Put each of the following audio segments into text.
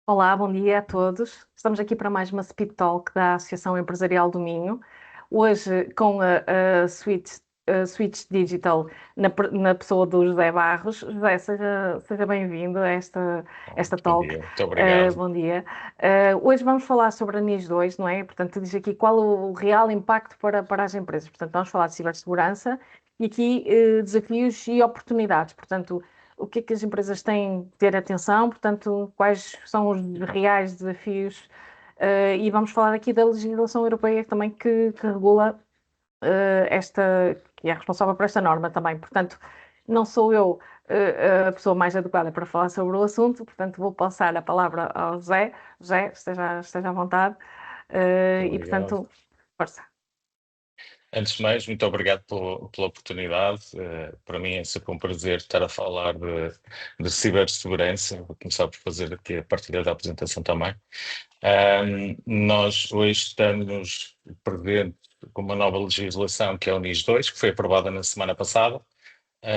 Olá, bom dia a todos. Estamos aqui para mais uma Speed Talk da Associação Empresarial do Minho. Hoje com a Switch Digital na pessoa do José Barros. José, seja bem-vindo a esta Bom talk. dia, muito obrigado. Bom dia. Hoje vamos falar sobre a NIS 2, não é? Portanto, diz aqui qual o real impacto para as empresas. Portanto, vamos falar de cibersegurança e aqui desafios e oportunidades. Portanto, o que é que as empresas têm que ter atenção, portanto, quais são os reais desafios, e vamos falar aqui da legislação europeia também que regula que é responsável por esta norma também. Portanto, não sou eu a pessoa mais adequada para falar sobre o assunto, portanto, vou passar a palavra ao José. José, esteja à vontade, Muito e obrigado. portanto, força. Antes de mais, muito obrigado pela oportunidade. Para mim é sempre um prazer estar a falar de cibersegurança. Vou começar por fazer aqui a partilha da apresentação também. Nós hoje estamos presentes com uma nova legislação que é o NIS 2, que foi aprovada na semana passada,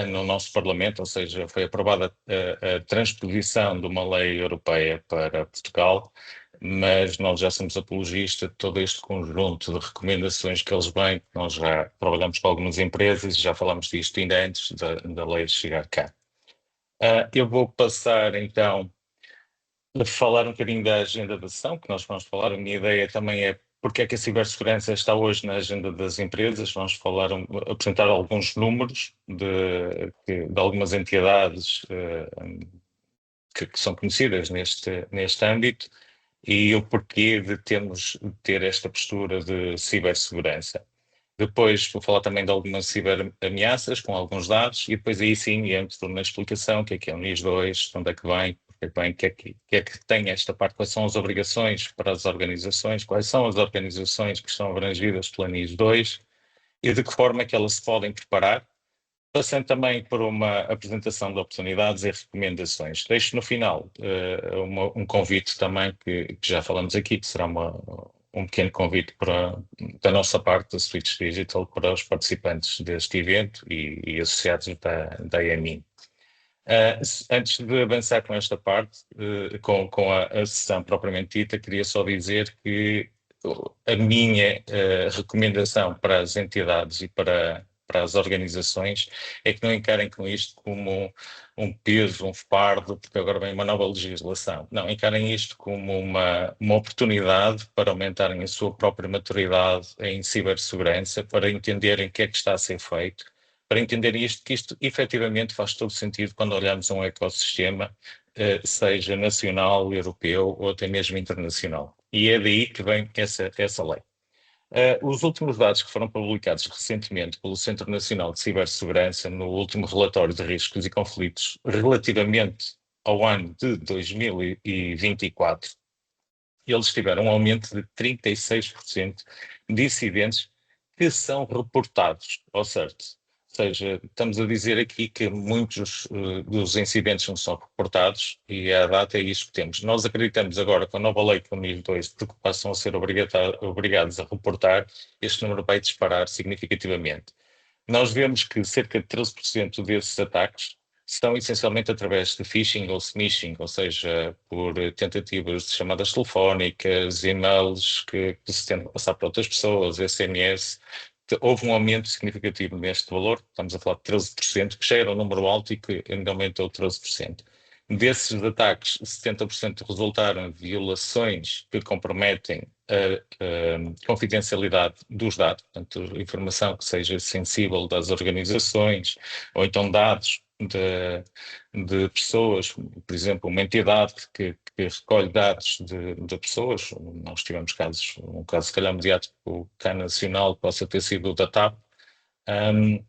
no nosso Parlamento, ou seja, foi aprovada a transposição de uma lei europeia para Portugal, mas nós já somos apologistas de todo este conjunto de recomendações que eles vêm. Nós já trabalhamos com algumas empresas e já falamos disto ainda antes da lei chegar cá. Eu vou passar então a falar um bocadinho da agenda da ação, que nós vamos falar. A minha ideia também é porque é que a cibersegurança está hoje na agenda das empresas. Vamos falar, apresentar alguns números de algumas entidades que são conhecidas neste âmbito e o porquê de termos de ter esta postura de cibersegurança. Depois vou falar também de algumas ciberameaças com alguns dados e depois aí sim entro na explicação, o que é o NIS 2, de onde é que vem, porque é que vem, o que é que tem esta parte, quais são as obrigações para as organizações, quais são as organizações que estão abrangidas pela NIS 2 e de que forma é que elas se podem preparar, passando também por uma apresentação de oportunidades e recomendações. Deixo no final um convite também, que já falamos aqui, que será um pequeno convite da nossa parte da Switch Digital para os participantes deste evento e associados da EMI. Antes de avançar com esta parte, com a sessão propriamente dita, queria só dizer que a minha recomendação para as entidades e para as organizações é que não encarem com isto como um peso, um fardo, porque agora vem uma nova legislação. Não, encarem isto como uma oportunidade para aumentarem a sua própria maturidade em cibersegurança, para entenderem o que é que está a ser feito, para entender isto, que isto efetivamente faz todo sentido quando olhamos um ecossistema, seja nacional, europeu ou até mesmo internacional. E é daí que vem essa lei. Os últimos dados que foram publicados recentemente pelo Centro Nacional de Cibersegurança no último relatório de riscos e conflitos relativamente ao ano de 2024, eles tiveram um aumento de 36% de incidentes que são reportados ao CERT. Ou seja, estamos a dizer aqui que muitos dos incidentes não são reportados e a data é isso que temos. Nós acreditamos agora com a nova lei com o nível 2 de que passam a ser obrigados a reportar, este número vai disparar significativamente. Nós vemos que cerca de 13% desses ataques são essencialmente através de phishing ou smishing, ou seja, por tentativas de chamadas telefónicas, e-mails que se tentam passar para outras pessoas, SMS. Houve um aumento significativo neste valor, estamos a falar de 13%, que já era um número alto e que ainda aumentou 13%. Desses ataques, 70% resultaram em violações que comprometem a confidencialidade dos dados, portanto, informação que seja sensível das organizações, ou então dados de pessoas, por exemplo, uma entidade que recolhe dados de pessoas. Nós tivemos casos, um caso se calhar mediático, o CAN Nacional possa ter sido o da TAP,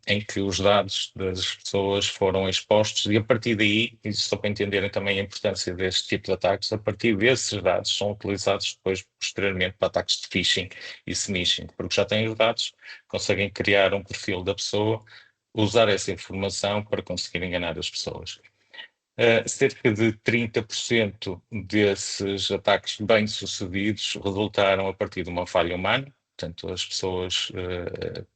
em que os dados das pessoas foram expostos e a partir daí, isso só para entenderem também a importância deste tipo de ataques, a partir desses dados são utilizados depois, posteriormente, para ataques de phishing e smishing, porque já têm os dados, conseguem criar um perfil da pessoa, usar essa informação para conseguir enganar as pessoas. Cerca de 30% desses ataques bem-sucedidos resultaram a partir de uma falha humana. Portanto, as pessoas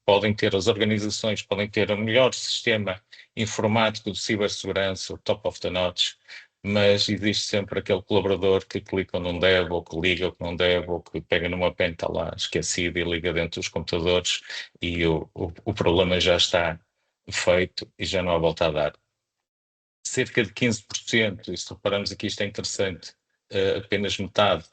podem ter, as organizações podem ter o melhor sistema informático de cibersegurança, o top of the notch, mas existe sempre aquele colaborador que clica onde não deve, ou que liga o que não deve, ou que pega numa pen, está lá esquecido e liga dentro dos computadores e o problema já está feito e já não há volta a dar. Cerca de 15%, e se reparamos aqui isto é interessante, apenas metade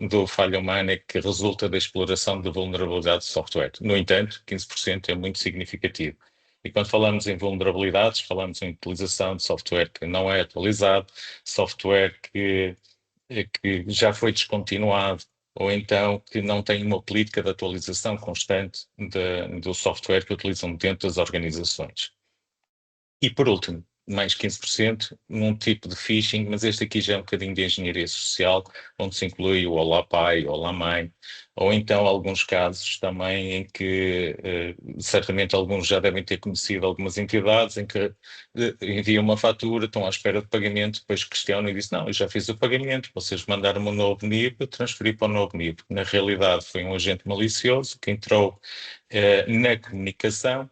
do falha humana é que resulta da exploração de vulnerabilidade de software. No entanto, 15% é muito significativo. E quando falamos em vulnerabilidades, falamos em utilização de software que não é atualizado, software que já foi descontinuado, ou então que não tem uma política de atualização constante do software que utilizam dentro das organizações. E por último, mais 15% num tipo de phishing, mas este aqui já é um bocadinho de engenharia social, onde se inclui o Olá Pai, Olá Mãe, ou então alguns casos também em que certamente alguns já devem ter conhecido algumas entidades em que enviam uma fatura, estão à espera de pagamento, depois questionam e dizem, não, eu já fiz o pagamento, vocês mandaram-me um novo NIB, eu transferi para o novo NIB. Na realidade foi um agente malicioso que entrou na comunicação,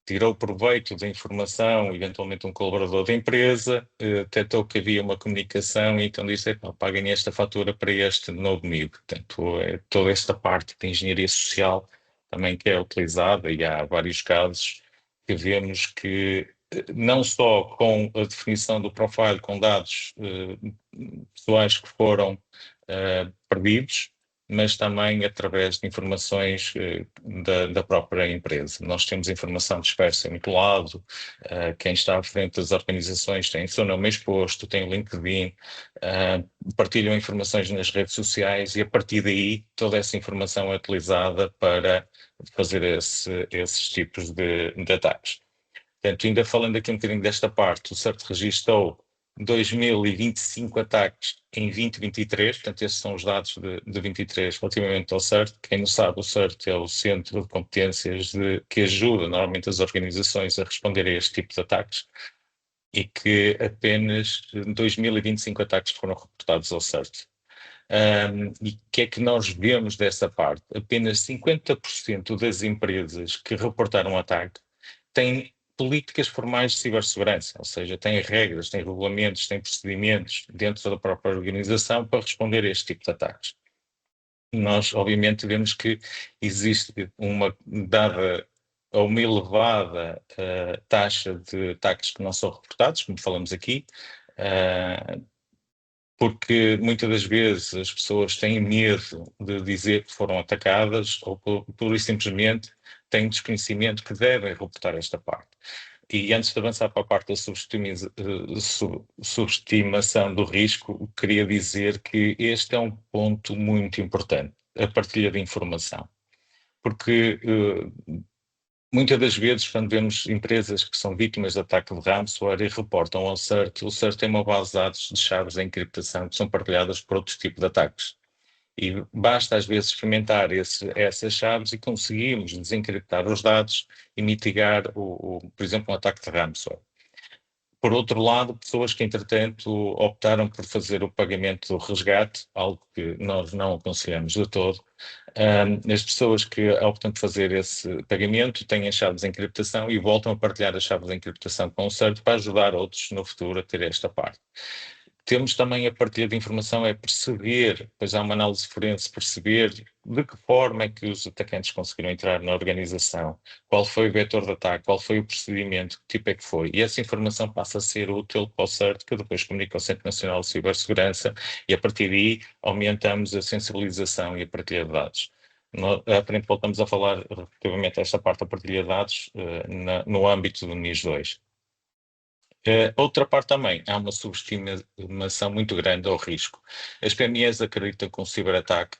tirou proveito da informação, eventualmente um colaborador da empresa, detectou que havia uma comunicação e então disse, paguem esta fatura para este novo nível. Portanto, toda esta parte de engenharia social também que é utilizada e há vários casos que vemos que não só com a definição do profile com dados pessoais que foram perdidos, mas também através de informações da própria empresa. Nós temos informação dispersa em muito lado, quem está à frente das organizações tem o seu nome exposto, tem o LinkedIn, partilham informações nas redes sociais e a partir daí toda essa informação é utilizada para fazer esses tipos de ataques. Portanto, ainda falando aqui um bocadinho desta parte, o CERT registou 2.025 ataques em 2023, portanto, esses são os dados de 23 relativamente ao CERT. Quem não sabe, o CERT é o Centro de Competências que ajuda normalmente as organizações a responder a este tipo de ataques e que apenas 2.025 ataques foram reportados ao CERT. E o que é que nós vemos dessa parte? Apenas 50% das empresas que reportaram ataque têm políticas formais de cibersegurança, ou seja, têm regras, têm regulamentos, têm procedimentos dentro da própria organização para responder a este tipo de ataques. Nós, obviamente, vemos que existe dada uma elevada taxa de ataques que não são reportados, como falamos aqui, porque muitas das vezes as pessoas têm medo de dizer que foram atacadas ou pura e simplesmente têm desconhecimento que devem reportar esta parte. E antes de avançar para a parte da subestimação do risco, queria dizer que este é um ponto muito importante, a partilha de informação. Porque muitas das vezes, quando vemos empresas que são vítimas de ataque de ransomware e reportam ao CERT, o CERT tem uma base de dados de chaves de encriptação que são partilhadas por outros tipos de ataques. E basta às vezes experimentar essas chaves e conseguimos desencriptar os dados e mitigar, por exemplo, um ataque de ransomware. Por outro lado, pessoas que, entretanto, optaram por fazer o pagamento do resgate, algo que nós não aconselhamos de todo, as pessoas que optam por fazer esse pagamento têm as chaves de encriptação e voltam a partilhar as chaves de encriptação com o CERT para ajudar outros no futuro a ter esta parte. Temos também a partilha de informação, é perceber, pois há uma análise forense, perceber de que forma é que os atacantes conseguiram entrar na organização, qual foi o vetor de ataque, qual foi o procedimento, que tipo é que foi. E essa informação passa a ser útil para o CERT, que depois comunica ao Centro Nacional de Cibersegurança, e a partir daí aumentamos a sensibilização e a partilha de dados. À frente voltamos a falar relativamente a esta parte da partilha de dados no âmbito do NIS 2. Outra parte também, há uma subestimação muito grande ao risco. As PMEs acreditam que um ciberataque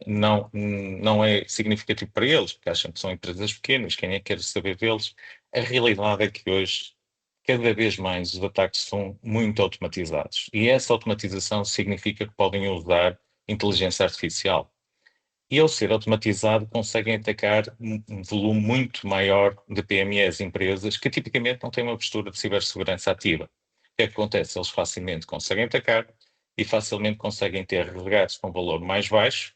não é significativo para eles, porque acham que são empresas pequenas, quem é que quer saber deles? A realidade é que hoje, cada vez mais, os ataques são muito automatizados. E essa automatização significa que podem usar inteligência artificial. E ao ser automatizado, conseguem atacar um volume muito maior de PMEs, empresas, que tipicamente não têm uma postura de cibersegurança ativa. O que é que acontece? Eles facilmente conseguem atacar e facilmente conseguem ter resgates com valor mais baixo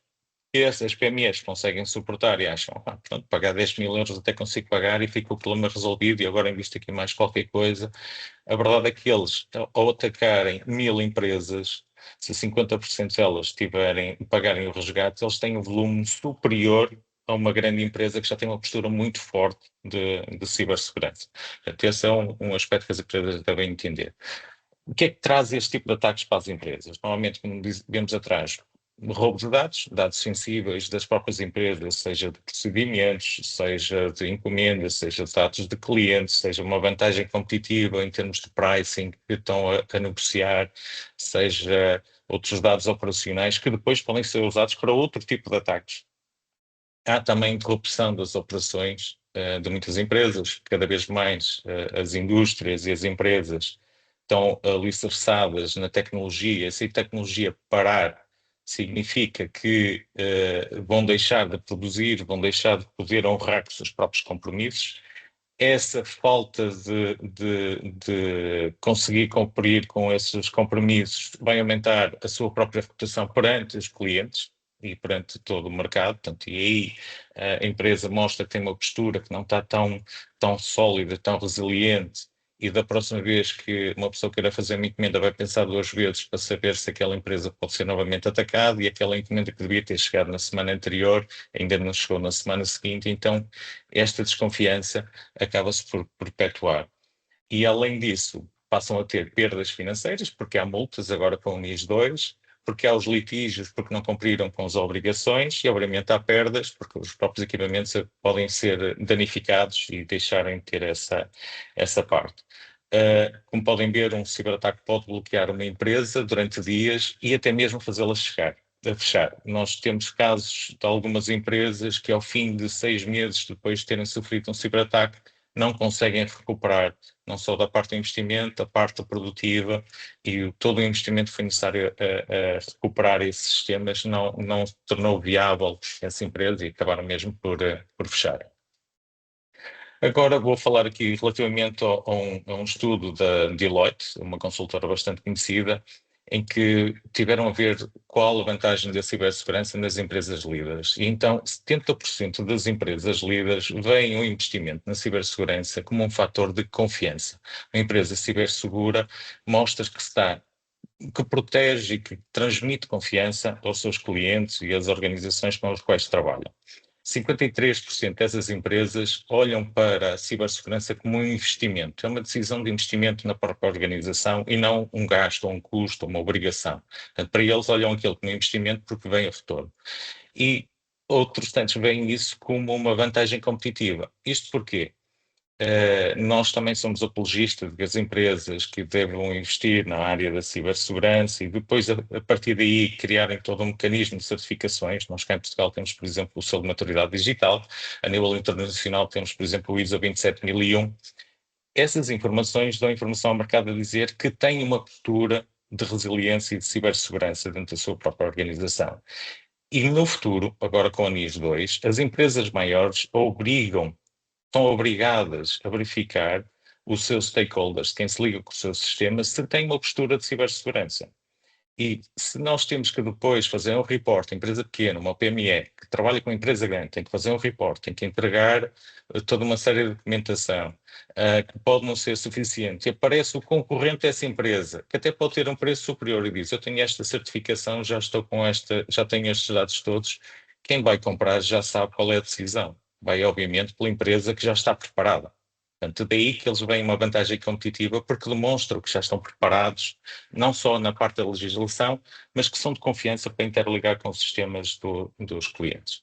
essas PMEs conseguem suportar e acham, pronto, pagar 10.000 euros até consigo pagar e fica o problema resolvido e agora invisto aqui mais qualquer coisa. A verdade é que eles, ao atacarem 1.000 empresas, se 50% delas pagarem o resgate, eles têm um volume superior a uma grande empresa que já tem uma postura muito forte de cibersegurança. Portanto, esse é um aspecto que as empresas devem entender. O que é que traz este tipo de ataques para as empresas? Normalmente, como vimos atrás, roubo de dados sensíveis das próprias empresas, seja de procedimentos, seja de encomendas, seja de dados de clientes, seja uma vantagem competitiva em termos de pricing que estão a negociar, seja outros dados operacionais que depois podem ser usados para outro tipo de ataques. Há também corrupção das operações de muitas empresas, cada vez mais as indústrias e as empresas estão alicerçadas na tecnologia. Se a tecnologia parar, significa que vão deixar de produzir, vão deixar de poder honrar com os seus próprios compromissos. Essa falta de conseguir cumprir com esses compromissos vai aumentar a sua própria reputação perante os clientes e perante todo o mercado. Portanto, e aí a empresa mostra que tem uma postura que não está tão sólida, tão resiliente, e da próxima vez que uma pessoa queira fazer uma encomenda vai pensar duas vezes para saber se aquela empresa pode ser novamente atacada, e aquela encomenda que devia ter chegado na semana anterior ainda não chegou na semana seguinte. Então esta desconfiança acaba-se por perpetuar. E além disso, passam a ter perdas financeiras, porque há multas agora com o NIS 2, porque há os litígios porque não cumpriram com as obrigações, e obviamente há perdas porque os próprios equipamentos podem ser danificados e deixarem de ter essa parte. Como podem ver, um ciberataque pode bloquear uma empresa durante dias e até mesmo fazê-la a fechar. Nós temos casos de algumas empresas que, ao fim de 6 meses depois de terem sofrido um ciberataque, não conseguem recuperar, não só da parte do investimento, da parte produtiva, e todo o investimento que foi necessário a recuperar esses sistemas não se tornou viável essa empresa e acabaram mesmo por fechar. Agora vou falar aqui relativamente a um estudo da Deloitte, uma consultora bastante conhecida, em que tiveram a ver qual a vantagem da cibersegurança nas empresas líderes. E então, 70% das empresas líderes veem o investimento na cibersegurança como um fator de confiança. Uma empresa cibersegura mostra que protege e que transmite confiança aos seus clientes e às organizações com as quais trabalham. 53% dessas empresas olham para a cibersegurança como um investimento. É uma decisão de investimento na própria organização e não um gasto, ou um custo, ou uma obrigação. Portanto, para eles, olham aquilo como um investimento porque vem a retorno. E outros tantos veem isso como uma vantagem competitiva. Isto porquê? Nós também somos apologistas de que as empresas que devam investir na área da cibersegurança e depois, a partir daí, criarem todo um mecanismo de certificações. Nós cá em Portugal temos, por exemplo, o selo de maturidade digital. A nível internacional temos, por exemplo, o ISO 27001. Essas informações dão informação ao mercado a dizer que tem uma postura de resiliência e de cibersegurança dentro da sua própria organização. E no futuro, agora com a NIS 2, as empresas maiores estão obrigadas a verificar os seus stakeholders, quem se liga com o seu sistema, se tem uma postura de cibersegurança. E se nós temos que depois fazer um reporte, empresa pequena, uma PME, que trabalha com uma empresa grande, tem que fazer um reporte, tem que entregar toda uma série de documentação, que pode não ser suficiente, e aparece o concorrente dessa empresa, que até pode ter um preço superior e diz, eu tenho esta certificação, já tenho estes dados todos, quem vai comprar já sabe qual é a decisão. Vai, obviamente, pela empresa que já está preparada. Portanto, daí que eles veem uma vantagem competitiva, porque demonstram que já estão preparados, não só na parte da legislação, mas que são de confiança para interligar com os sistemas dos clientes.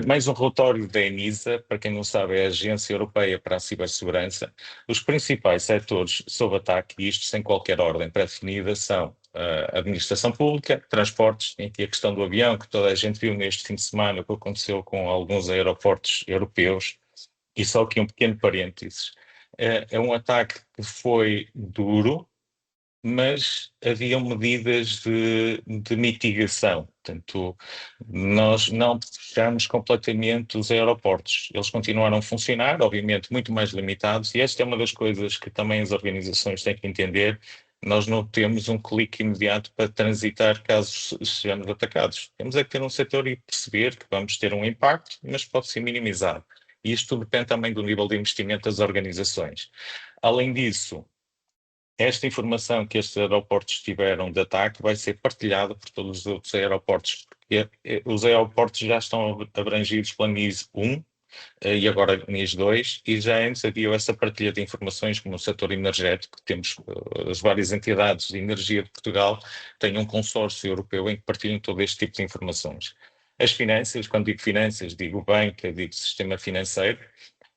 Mais um relatório da ENISA, para quem não sabe, é a Agência Europeia para a Cibersegurança. Os principais setores sob ataque, e isto sem qualquer ordem pré-definida, são a administração pública, transportes, em que a questão do avião, que toda a gente viu neste fim de semana, o que aconteceu com alguns aeroportos europeus. E só aqui um pequeno parênteses. É um ataque que foi duro, mas haviam medidas de mitigação. Portanto, nós não fechamos completamente os aeroportos. Eles continuaram a funcionar, obviamente muito mais limitados, e esta é uma das coisas que também as organizações têm que entender. nós não temos um clique imediato para transitar caso sejamos atacados. Temos é que ter um setor e perceber que vamos ter um impacto, mas pode ser minimizado. E isto depende também do nível de investimento das organizações. Além disso, esta informação que estes aeroportos tiveram de ataque vai ser partilhada por todos os outros aeroportos, porque os aeroportos já estão abrangidos pela NIS 1 e agora NIS 2, e já antes havia essa partilha de informações como no setor energético, temos as várias entidades de energia de Portugal, têm um consórcio europeu em que partilham todo este tipo de informações. As finanças, quando digo finanças, digo banca, digo sistema financeiro.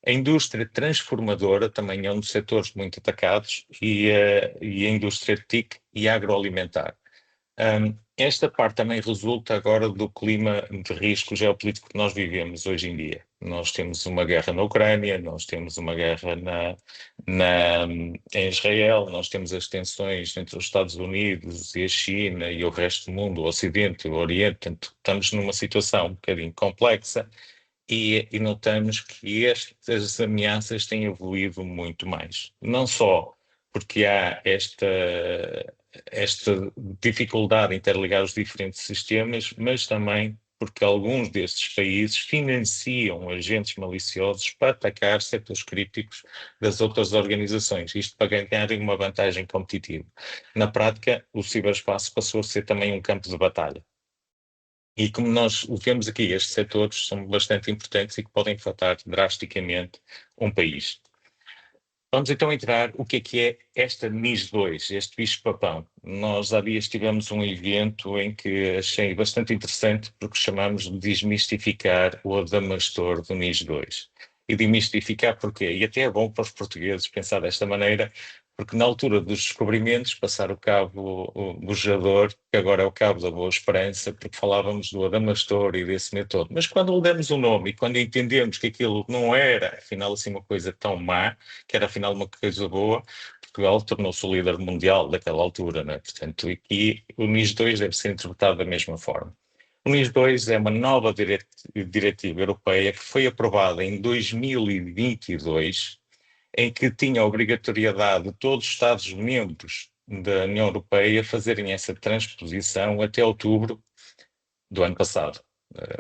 A indústria transformadora também é um dos setores muito atacados e a indústria TIC e agroalimentar. Esta parte também resulta agora do clima de risco geopolítico que nós vivemos hoje em dia. Nós temos uma guerra na Ucrânia, nós temos uma guerra em Israel, nós temos as tensões entre os Estados Unidos e a China e o resto do mundo, o Ocidente, o Oriente, portanto, estamos numa situação um bocadinho complexa e notamos que estas ameaças têm evoluído muito mais. Não só porque há esta dificuldade em interligar os diferentes sistemas, mas também porque alguns destes países financiam agentes maliciosos para atacar setores críticos das outras organizações, isto para ganharem uma vantagem competitiva. Na prática, o ciberespaço passou a ser também um campo de batalha. E como nós vemos aqui, estes setores são bastante importantes e que podem afetar drasticamente um país. Vamos então entrar o que é esta NIS 2, este bicho-papão. Nós há dias tivemos um evento em que achei bastante interessante porque chamamos de desmistificar o Adamastor do NIS 2. E desmistificar porquê? E até é bom para os portugueses pensar desta maneira, porque na altura dos descobrimentos, passar o cabo bujador, que agora é o cabo da Boa Esperança, porque falávamos do Adamastor e desse método. Mas quando lhe demos o nome e quando entendemos que aquilo não era, afinal, assim uma coisa tão má, que era afinal uma coisa boa, Portugal tornou-se o líder mundial daquela altura, né? Portanto, aqui o NIS 2 deve ser interpretado da mesma forma. O NIS 2 é uma nova diretiva europeia que foi aprovada em 2022, em que tinha a obrigatoriedade de todos os Estados-membros da União Europeia fazerem essa transposição até outubro do ano passado.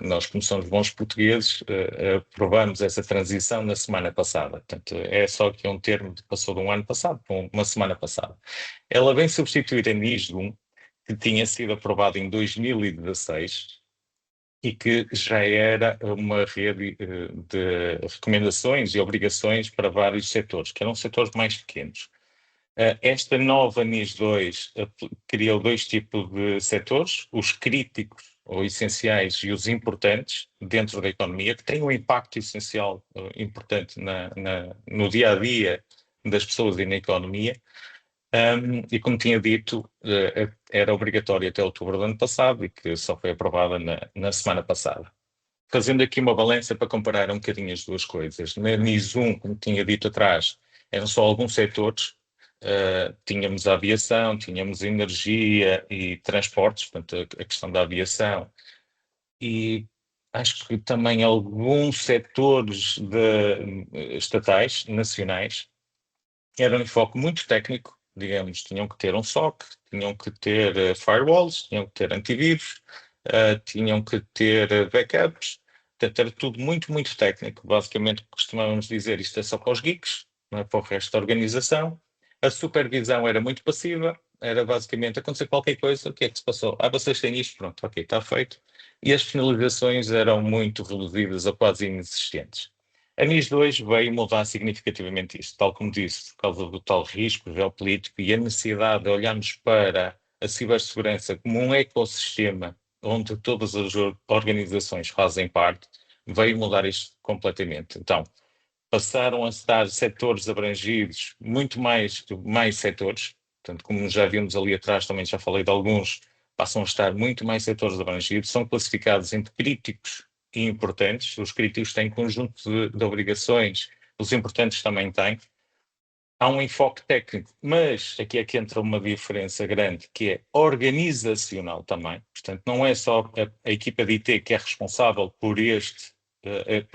Nós, como somos bons portugueses, aprovamos essa transição na semana passada. Portanto, é só que um termo que passou de um ano passado para uma semana passada. Ela vem substituir a NIS-1, que tinha sido aprovada em 2016 e que já era uma rede de recomendações e obrigações para vários setores, que eram setores mais pequenos. Esta nova NIS 2 criou dois tipos de setores, os críticos ou essenciais e os importantes dentro da economia, que têm um impacto essencial importante no dia a dia das pessoas e na economia. E como tinha dito, era obrigatório até outubro do ano passado e que só foi aprovada na semana passada. Fazendo aqui uma balança para comparar um bocadinho as duas coisas. Na NIS 1, como tinha dito atrás, eram só alguns setores. Tínhamos a aviação, tínhamos energia e transportes, portanto a questão da aviação, e acho que também alguns setores estatais, nacionais, eram em foco muito técnico, digamos, tinham que ter um SOC, tinham que ter firewalls, tinham que ter antivírus, tinham que ter backups, portanto era tudo muito, muito técnico. Basicamente costumávamos dizer isto é só para os geeks, não é para o resto da organização. A supervisão era muito passiva, era basicamente acontecer qualquer coisa, o que é que se passou? Vocês têm isto, pronto, ok, está feito. E as penalizações eram muito reduzidas a quase inexistentes. A NIS 2 veio mudar significativamente isto, tal como disse, por causa do tal risco geopolítico e a necessidade de olharmos para a cibersegurança como um ecossistema onde todas as organizações fazem parte, veio mudar isto completamente. Então, passaram a estar setores abrangidos, muito mais setores, portanto, como já vimos ali atrás, também já falei de alguns, passam a estar muito mais setores abrangidos, são classificados entre críticos e importantes. Os críticos têm conjunto de obrigações, os importantes também têm. Há um enfoque técnico, mas aqui é que entra uma diferença grande, que é organizacional também. Portanto, não é só a equipa de IT que é responsável por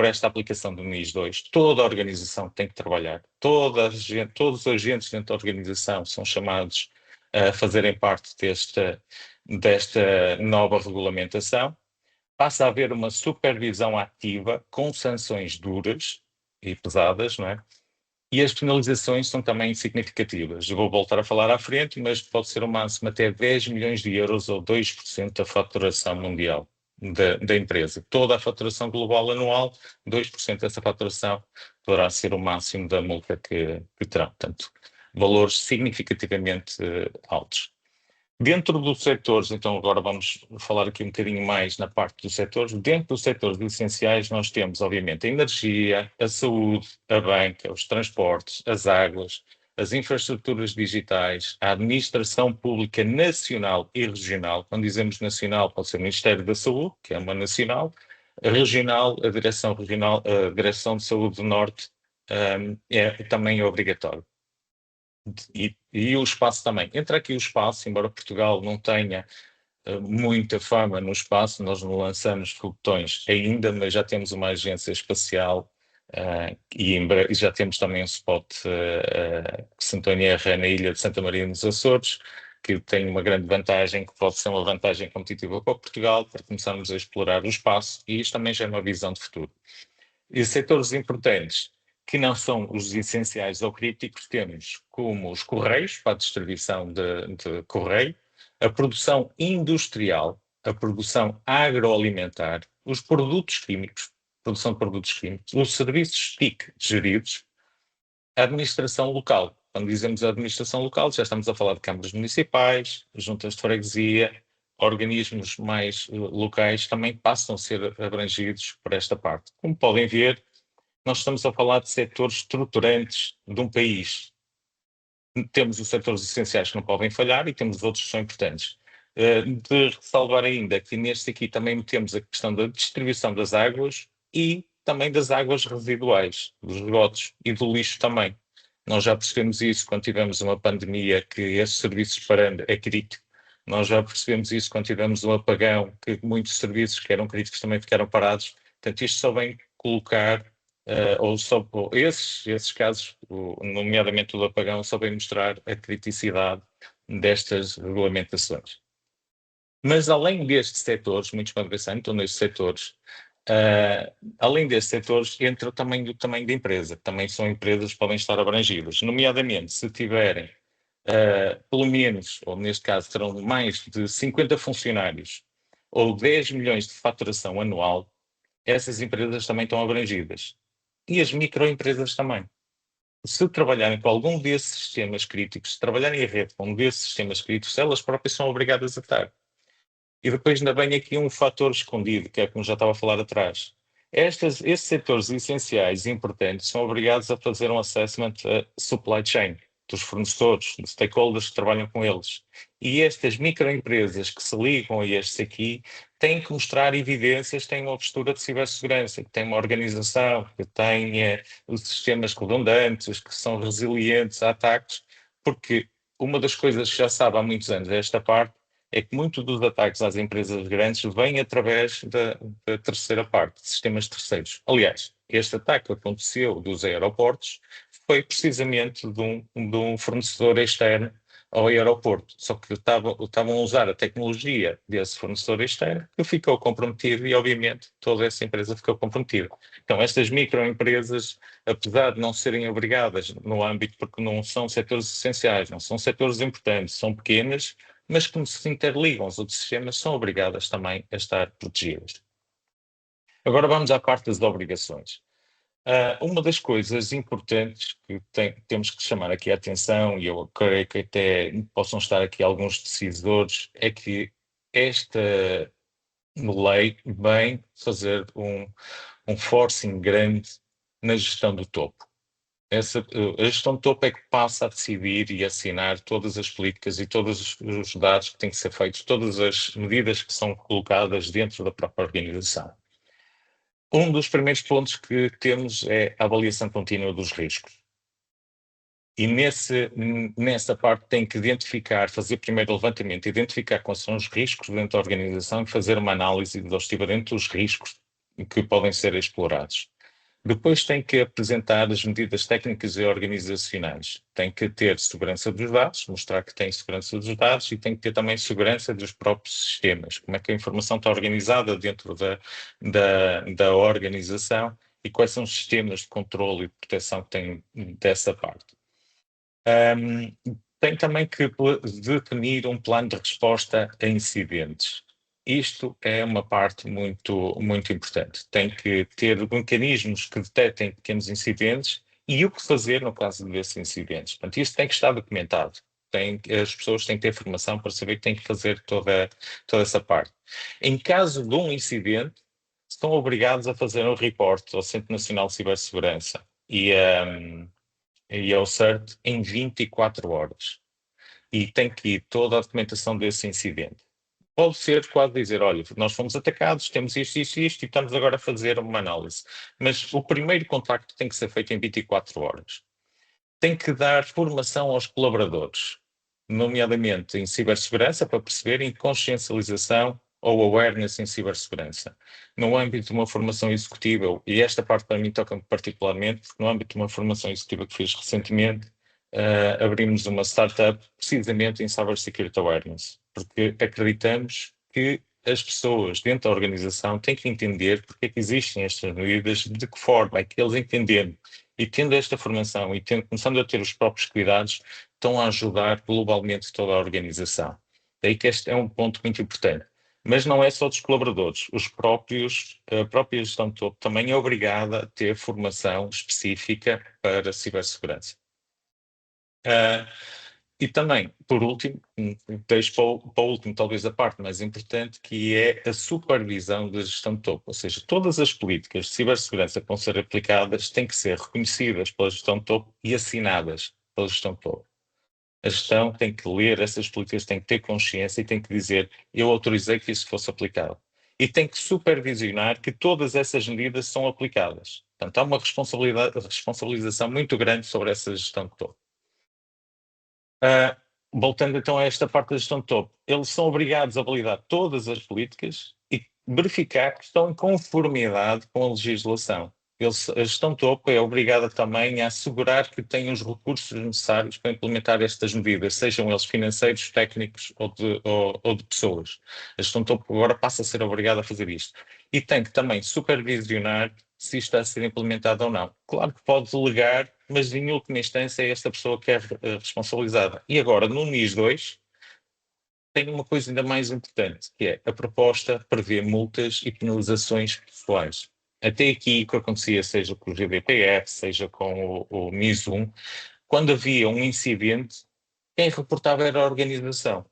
esta aplicação do NIS 2, toda a organização tem que trabalhar, todos os agentes dentro da organização são chamados a fazerem parte desta nova regulamentação. Passa a haver uma supervisão ativa com sanções duras e pesadas, não é? E as penalizações são também significativas. Eu vou voltar a falar à frente, mas pode ser o máximo até 10 milhões de euros ou 2% da faturação mundial da empresa. Toda a faturação global anual, 2% dessa faturação poderá ser o máximo da multa que terão. Portanto, valores significativamente altos. Dentro dos setores, então agora vamos falar aqui um bocadinho mais na parte dos setores. Dentro dos setores essenciais nós temos, obviamente, a energia, a saúde, a banca, os transportes, as águas, as infraestruturas digitais, a administração pública nacional e regional. Quando dizemos nacional, pode ser o Ministério da Saúde, que é uma nacional, a regional, a Direção Regional, a Direção de Saúde do Norte, também é obrigatório. E o espaço também. Entra aqui o espaço, embora Portugal não tenha muita fama no espaço, nós não lançamos foguetões ainda, mas já temos uma agência espacial e já temos também um spot Santo Anierra na ilha de Santa Maria nos Açores, que tem uma grande vantagem, que pode ser uma vantagem competitiva para Portugal, para começarmos a explorar o espaço, e isto também já é uma visão de futuro. E setores importantes que não são os essenciais ou críticos, temos como os correios, para a distribuição de correio, a produção industrial, a produção agroalimentar, os produtos químicos, produção de produtos químicos, os serviços TIC geridos, a administração local. Quando dizemos a administração local, já estamos a falar de câmaras municipais, juntas de freguesia, organismos mais locais também passam a ser abrangidos por esta parte. Como podem ver, nós estamos a falar de setores estruturantes de um país. Temos os setores essenciais que não podem falhar e temos outros que são importantes. De ressalvar ainda que neste aqui também temos a questão da distribuição das águas e também das águas residuais, dos esgotos e do lixo também. Nós já percebemos isso quando tivemos uma pandemia, que esses serviços parando é crítico. Nós já percebemos isso quando tivemos um apagão, que muitos serviços que eram críticos também ficaram parados. Portanto, isto só vem colocar ou esses casos, nomeadamente o do apagão, só vem mostrar a criticidade destas regulamentações. Mas além destes setores, muitos me estão nestes setores, além destes setores, entra também do tamanho da empresa. Também são empresas que podem estar abrangidas, nomeadamente se tiverem pelo menos, ou neste caso terão mais de 50 funcionários ou 10 milhões de faturação anual, essas empresas também estão abrangidas. E as microempresas também. Se trabalharem com algum desses sistemas críticos, se trabalharem em rede com um desses sistemas críticos, elas próprias são obrigadas a estar. E depois ainda vem aqui um fator escondido, que é como já estava a falar atrás. Esses setores essenciais e importantes são obrigados a fazer um assessment supply chain dos fornecedores, dos stakeholders que trabalham com eles. E estas microempresas que se ligam a estes aqui têm que mostrar evidências, têm uma postura de cibersegurança, que têm uma organização, que têm os sistemas redundantes, que são resilientes a ataques, porque uma das coisas que já sabe há muitos anos esta parte é que muitos dos ataques às empresas grandes vêm através da terceira parte, de sistemas terceiros. Aliás, este ataque que aconteceu dos aeroportos foi precisamente de um fornecedor externo ao aeroporto, só que estavam a usar a tecnologia desse fornecedor externo, que ficou comprometido e, obviamente, toda essa empresa ficou comprometida. Então, estas microempresas, apesar de não serem obrigadas no âmbito, porque não são setores essenciais, não são setores importantes, são pequenas, mas como se interligam aos outros sistemas, são obrigadas também a estar protegidas. Agora vamos à parte das obrigações. Uma das coisas importantes que temos que chamar aqui a atenção, e eu creio que até possam estar aqui alguns decisores, é que esta lei vem fazer um forcing grande na gestão do topo. A gestão de topo é que passa a decidir e assinar todas as políticas e todos os dados que têm que ser feitos, todas as medidas que são colocadas dentro da própria organização. Um dos primeiros pontos que temos é a avaliação contínua dos riscos. E nessa parte tem que identificar, fazer primeiro o levantamento, identificar quais são os riscos dentro da organização e fazer uma análise exaustiva dentro dos riscos que podem ser explorados. Depois tem que apresentar as medidas técnicas e organizacionais. Tem que ter segurança dos dados, mostrar que tem segurança dos dados e tem que ter também segurança dos próprios sistemas. Como é que a informação está organizada dentro da organização e quais são os sistemas de controle e de proteção que tem dessa parte. Tem também que definir um plano de resposta a incidentes. Isto é uma parte muito, muito importante. Tem que ter mecanismos que detectem pequenos incidentes e o que fazer no caso desses incidentes. Portanto, isso tem que estar documentado. As pessoas têm que ter formação para saber que têm que fazer toda essa parte. Em caso de um incidente, são obrigados a fazer um report ao Centro Nacional de Cibersegurança e ao CERT em 24 horas. E tem que ir toda a documentação desse incidente. Pode ser quase dizer, olha, nós fomos atacados, temos isto, isto, isto, e estamos agora a fazer uma análise. Mas o primeiro contacto tem que ser feito em 24 horas. Tem que dar formação aos colaboradores, nomeadamente em cibersegurança, para perceberem consciencialização ou awareness em cibersegurança. No âmbito de uma formação executiva, e esta parte para mim toca-me particularmente, porque no âmbito de uma formação executiva que fiz recentemente, abrimos uma startup precisamente em Cybersecurity Awareness, porque acreditamos que as pessoas dentro da organização têm que entender porque é que existem estas medidas, de que forma é que eles entendendo e tendo esta formação e começando a ter os próprios cuidados, estão a ajudar globalmente toda a organização. Daí que este é um ponto muito importante. Mas não é só dos colaboradores, a própria gestão de topo também é obrigada a ter formação específica para cibersegurança. E também, por último, deixo para o último, talvez a parte mais importante, que é a supervisão da gestão de topo. Ou seja, todas as políticas de cibersegurança que vão ser aplicadas têm que ser reconhecidas pela gestão de topo e assinadas pela gestão de topo. A gestão tem que ler essas políticas, tem que ter consciência e tem que dizer, eu autorizei que isso fosse aplicado. E tem que supervisionar que todas essas medidas são aplicadas. Portanto, há uma responsabilização muito grande sobre essa gestão de topo. Voltando então a esta parte da gestão de topo, eles são obrigados a validar todas as políticas e verificar que estão em conformidade com a legislação. A gestão de topo é obrigada também a assegurar que têm os recursos necessários para implementar estas medidas, sejam eles financeiros, técnicos ou de pessoas. A gestão de topo agora passa a ser obrigada a fazer isto. E tem que também supervisionar se isto está a ser implementado ou não. Claro que pode delegar, mas em última instância é esta pessoa que é responsabilizada. E agora, no NIS 2, tem uma coisa ainda mais importante, que é a proposta prevê multas e penalizações pessoais. Até aqui, o que acontecia, seja com o GDPR, seja com o NIS 1, quando havia um incidente, quem reportava era a organização.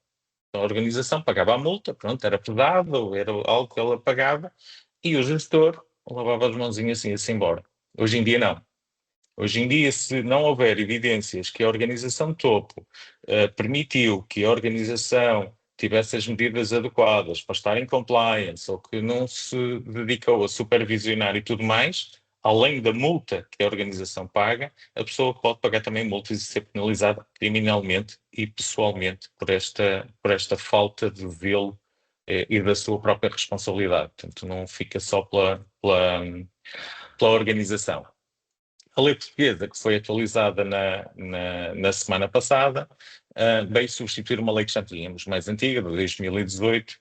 Então, a organização pagava a multa, pronto, era pesado, era algo que ela pagava, e o gestor lavava as mãozinhas assim, assim embora. Hoje em dia não. Hoje em dia, se não houver evidências que a organização topo permitiu que a organização tivesse as medidas adequadas para estar em compliance ou que não se dedicou a supervisionar e tudo mais, além da multa que a organização paga, a pessoa pode pagar também multas e ser penalizada criminalmente e pessoalmente por esta falta de zelo e da sua própria responsabilidade. Portanto, não fica só pela organização. A lei portuguesa, que foi atualizada na semana passada, veio substituir uma lei que já tínhamos mais antiga, de 2018,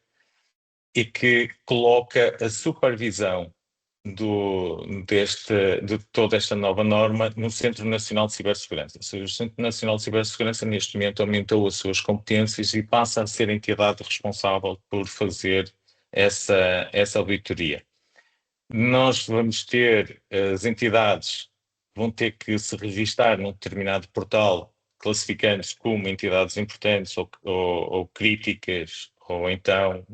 e que coloca a supervisão de toda esta nova norma no Centro Nacional de Cibersegurança. Ou seja, o Centro Nacional de Cibersegurança neste momento aumentou as suas competências e passa a ser a entidade responsável por fazer essa auditoria. Nós vamos ter, as entidades vão ter que se registrar num determinado portal, classificando-se como entidades importantes ou críticas, ou então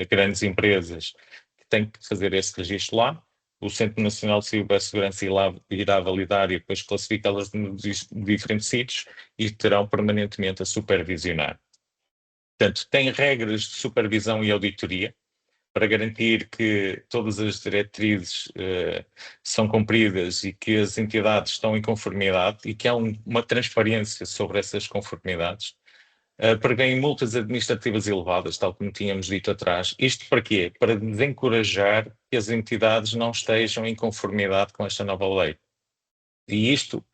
grandes empresas que têm que fazer esse registro lá. O Centro Nacional de Cibersegurança irá validar e depois classificá-las nos diferentes sítios e terão permanentemente a supervisionar. Portanto, tem regras de supervisão e auditoria para garantir que todas as diretrizes são cumpridas e que as entidades estão em conformidade e que há uma transparência sobre essas conformidades. Prevêem multas administrativas elevadas, tal como tínhamos dito atrás. Isto para quê? Para desencorajar que as entidades não estejam em conformidade com esta nova lei. E isto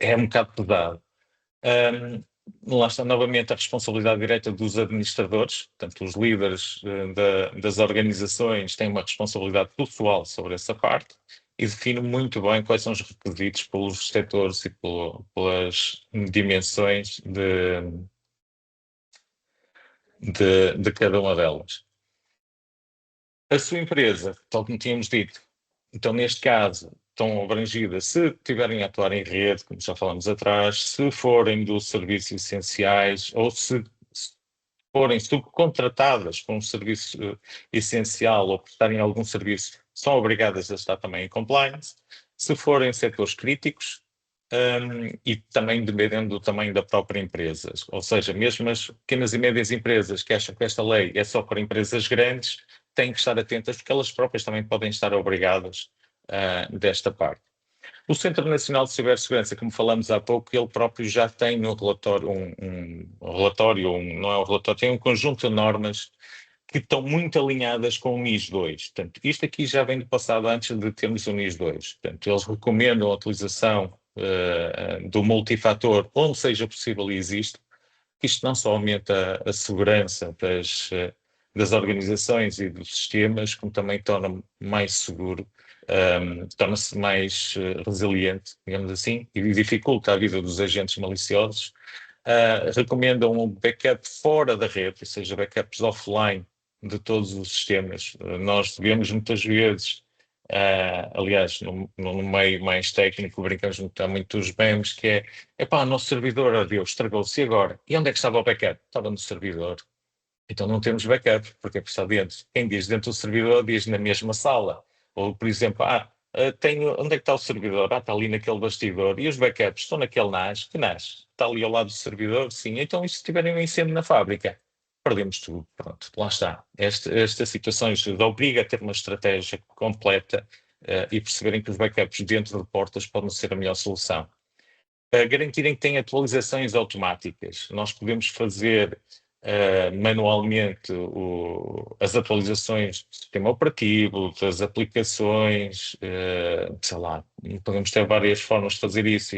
é um bocado pesado. Lá está novamente a responsabilidade direta dos administradores, portanto, os líderes das organizações têm uma responsabilidade pessoal sobre essa parte e define muito bem quais são os requisitos pelos setores e pelas dimensões de cada uma delas. A sua empresa, tal como tínhamos dito, então neste caso estão abrangidas se estiverem a atuar em rede, como já falamos atrás, se forem dos serviços essenciais ou se forem subcontratadas por um serviço essencial ou prestarem algum serviço, são obrigadas a estar também em compliance. Se forem setores críticos, e também dependendo do tamanho da própria empresa. Ou seja, mesmo as pequenas e médias empresas que acham que esta lei é só para empresas grandes, têm que estar atentas porque elas próprias também podem estar obrigadas desta parte. O Centro Nacional de Cibersegurança, como falamos há pouco, ele próprio já tem no relatório não é um relatório, tem um conjunto de normas que estão muito alinhadas com o NIS2. Portanto, isto aqui já vem do passado antes de termos o NIS2. Portanto, eles recomendam a utilização do multifator onde seja possível e existe. Isto não só aumenta a segurança das organizações e dos sistemas, como também torna mais seguro, torna-se mais resiliente, digamos assim, e dificulta a vida dos agentes maliciosos. Recomendam um backup fora da rede, ou seja, backups offline de todos os sistemas. Nós vemos muitas vezes, aliás, no meio mais técnico, brincamos muito dos memes, que é, epá, o nosso servidor, adeus, estragou-se, e agora? E onde é que estava o backup? Estava no servidor. Então não temos backup, porque é que está dentro. Quem diz dentro do servidor, diz na mesma sala. Ou, por exemplo, onde é que está o servidor? Está ali naquele bastidor. E os backups estão naquele NAS? Que NAS? Está ali ao lado do servidor? Sim. Então, e se tiverem um incêndio na fábrica? Perdemos tudo. Pronto, lá está. Esta situação obriga a ter uma estratégia completa e perceberem que os backups dentro de portas podem ser a melhor solução. Garantirem que têm atualizações automáticas. Nós podemos fazer manualmente as atualizações do sistema operativo, das aplicações, sei lá, podemos ter várias formas de fazer isso.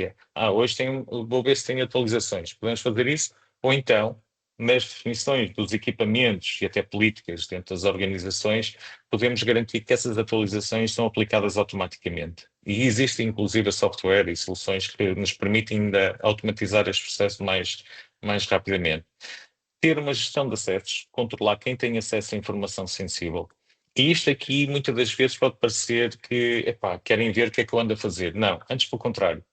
Hoje vou ver se tem atualizações. Podemos fazer isso, ou então, nas definições dos equipamentos e até políticas dentro das organizações, podemos garantir que essas atualizações são aplicadas automaticamente. E existem, inclusive, software e soluções que nos permitem ainda automatizar este processo mais rapidamente. Ter uma gestão de acessos, controlar quem tem acesso à informação sensível. E isto aqui, muitas das vezes, pode parecer que, querem ver o que é que eu ando a fazer. Não, antes pelo contrário.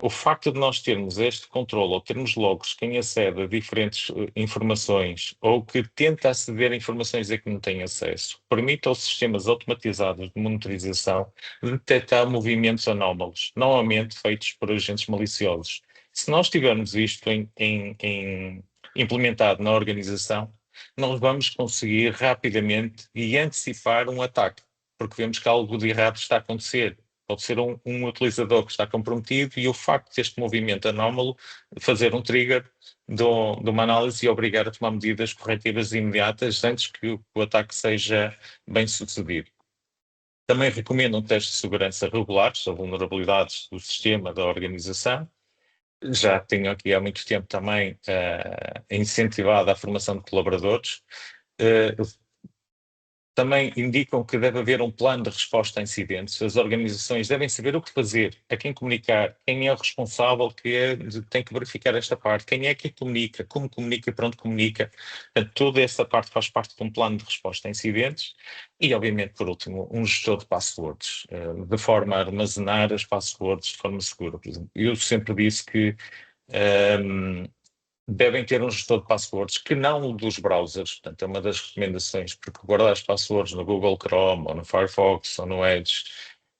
O facto de nós termos este controle, ou termos logos quem acede a diferentes informações, ou que tenta aceder a informações a que não tem acesso, permite aos sistemas automatizados de monitorização detectar movimentos anómalos, normalmente feitos por agentes maliciosos. Se nós tivermos isto implementado na organização, nós vamos conseguir rapidamente e antecipar um ataque, porque vemos que algo de errado está a acontecer. Pode ser um utilizador que está comprometido e o facto deste movimento anómalo fazer um trigger de uma análise e obrigar a tomar medidas corretivas imediatas antes que o ataque seja bem sucedido. Também recomendam testes de segurança regulares sobre vulnerabilidades do sistema da organização. Já tenho aqui há muito tempo também incentivado a formação de colaboradores. Também indicam que deve haver um plano de resposta a incidentes. As organizações devem saber o que fazer, a quem comunicar, quem é o responsável tem que verificar esta parte, quem é que comunica, como comunica e para onde comunica. Portanto, toda essa parte faz parte de um plano de resposta a incidentes e, obviamente, por último, um gestor de passwords, de forma a armazenar as passwords de forma segura. Por exemplo, eu sempre disse que devem ter um gestor de passwords que não o dos browsers, portanto é uma das recomendações, porque guardar as passwords no Google Chrome ou no Firefox ou no Edge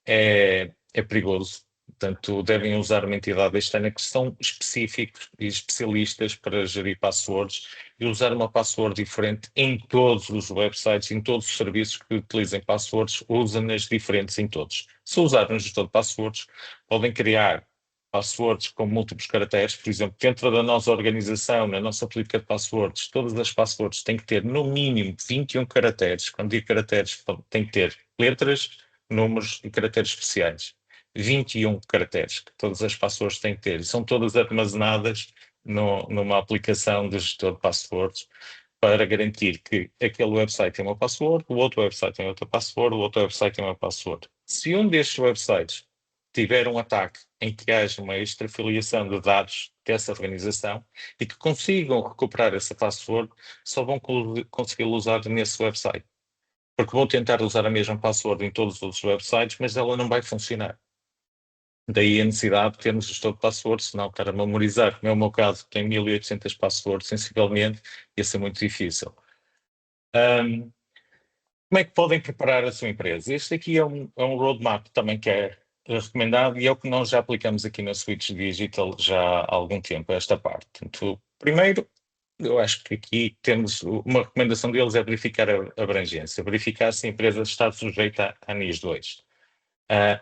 é perigoso. Portanto, devem usar uma entidade externa que são específicos e especialistas para gerir passwords e usar uma password diferente em todos os websites, em todos os serviços que utilizem passwords, usam-nas diferentes em todos. Se usarem um gestor de passwords, podem criar passwords com múltiplos caracteres. Por exemplo, dentro da nossa organização, na nossa política de passwords, todas as passwords têm que ter no mínimo 21 caracteres. Quando digo caracteres, tem que ter letras, números e caracteres especiais. 21 caracteres que todas as passwords têm que ter. E são todas armazenadas numa aplicação de gestor de passwords para garantir que aquele website tem uma password, o outro website tem outra password, o outro website tem uma password. Se um destes websites tiver um ataque em que haja uma extrafiliação de dados dessa organização e que consigam recuperar essa password, só vão conseguir usar nesse website. Porque vão tentar usar a mesma password em todos os outros websites, mas ela não vai funcionar. Daí a necessidade de termos gestor de passwords, senão estar a memorizar, como é o meu caso, que tem 1800 passwords sensivelmente, ia ser muito difícil. Como é que podem preparar a sua empresa? Este aqui é um roadmap também que é recomendado e é o que nós já aplicamos aqui na Switch Digital já há algum tempo, esta parte. Portanto, primeiro, eu acho que aqui temos uma recomendação deles é verificar a abrangência, verificar se a empresa está sujeita a NIS 2.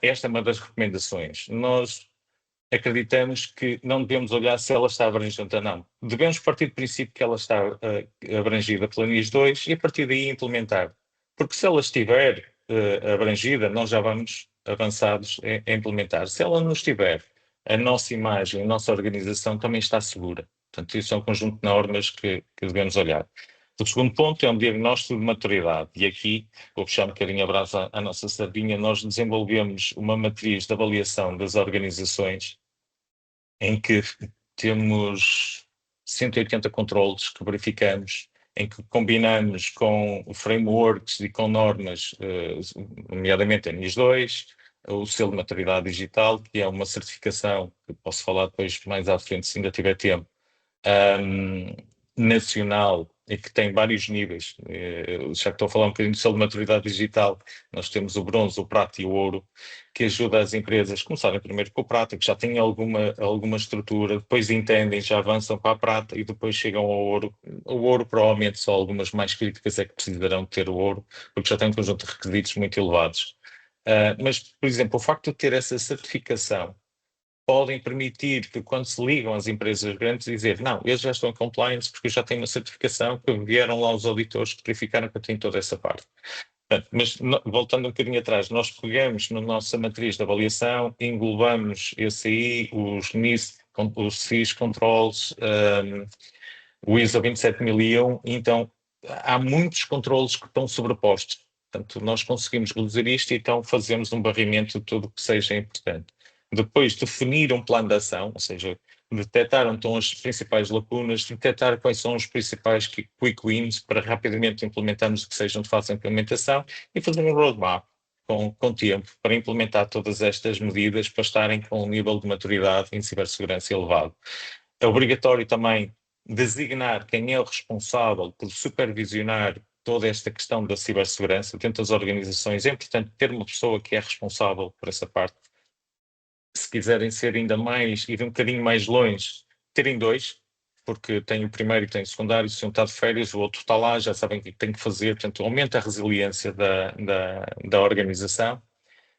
Esta é uma das recomendações. Nós acreditamos que não devemos olhar se ela está abrangente ou não. Devemos partir do princípio que ela está abrangida pela NIS 2 e a partir daí implementar. Porque se ela estiver abrangida, nós já vamos avançados em implementar. Se ela não estiver, a nossa imagem, a nossa organização também está segura. Portanto, isso é um conjunto de normas que devemos olhar. O segundo ponto é um diagnóstico de maturidade. E aqui, vou puxar um bocadinho a brasa à nossa sardinha, nós desenvolvemos uma matriz de avaliação das organizações em que temos 180 controles que verificamos, em que combinamos com frameworks e com normas, nomeadamente a NIS 2, o selo de maturidade digital, que é uma certificação, que posso falar depois mais à frente, se ainda tiver tempo, nacional e que tem vários níveis. Já que estou a falar um bocadinho do selo de maturidade digital, nós temos o bronze, o prata e o ouro, que ajuda as empresas a começarem primeiro com o prata, que já têm alguma estrutura, depois entendem, já avançam para a prata e depois chegam ao ouro. O ouro, provavelmente, só algumas mais críticas é que precisarão ter o ouro, porque já tem um conjunto de requisitos muito elevados. Mas, por exemplo, o facto de ter essa certificação podem permitir que quando se ligam às empresas grandes dizer, não, eles já estão em compliance porque já têm uma certificação, que vieram lá os auditores que verificaram que eu tenho toda essa parte. Mas voltando um bocadinho atrás, nós pegamos na nossa matriz de avaliação, englobamos esse aí, os NIST, os SIS controls, o ISO 27001, então há muitos controles que estão sobrepostos. Portanto, nós conseguimos reduzir isto e então fazemos um barrimento de tudo o que seja importante. Depois, definir um plano de ação, ou seja, detectar onde estão as principais lacunas, detectar quais são os principais quick wins para rapidamente implementarmos o que sejam de fácil implementação e fazer um roadmap com tempo para implementar todas estas medidas para estarem com um nível de maturidade em cibersegurança elevado. É obrigatório também designar quem é o responsável por supervisionar toda esta questão da cibersegurança dentro das organizações. É importante ter uma pessoa que é responsável por essa parte. Se quiserem ser ainda mais, ir um bocadinho mais longe, terem dois, porque tem o primeiro e tem o secundário, se um está de férias, o outro está lá, já sabem o que tem que fazer, portanto aumenta a resiliência da organização.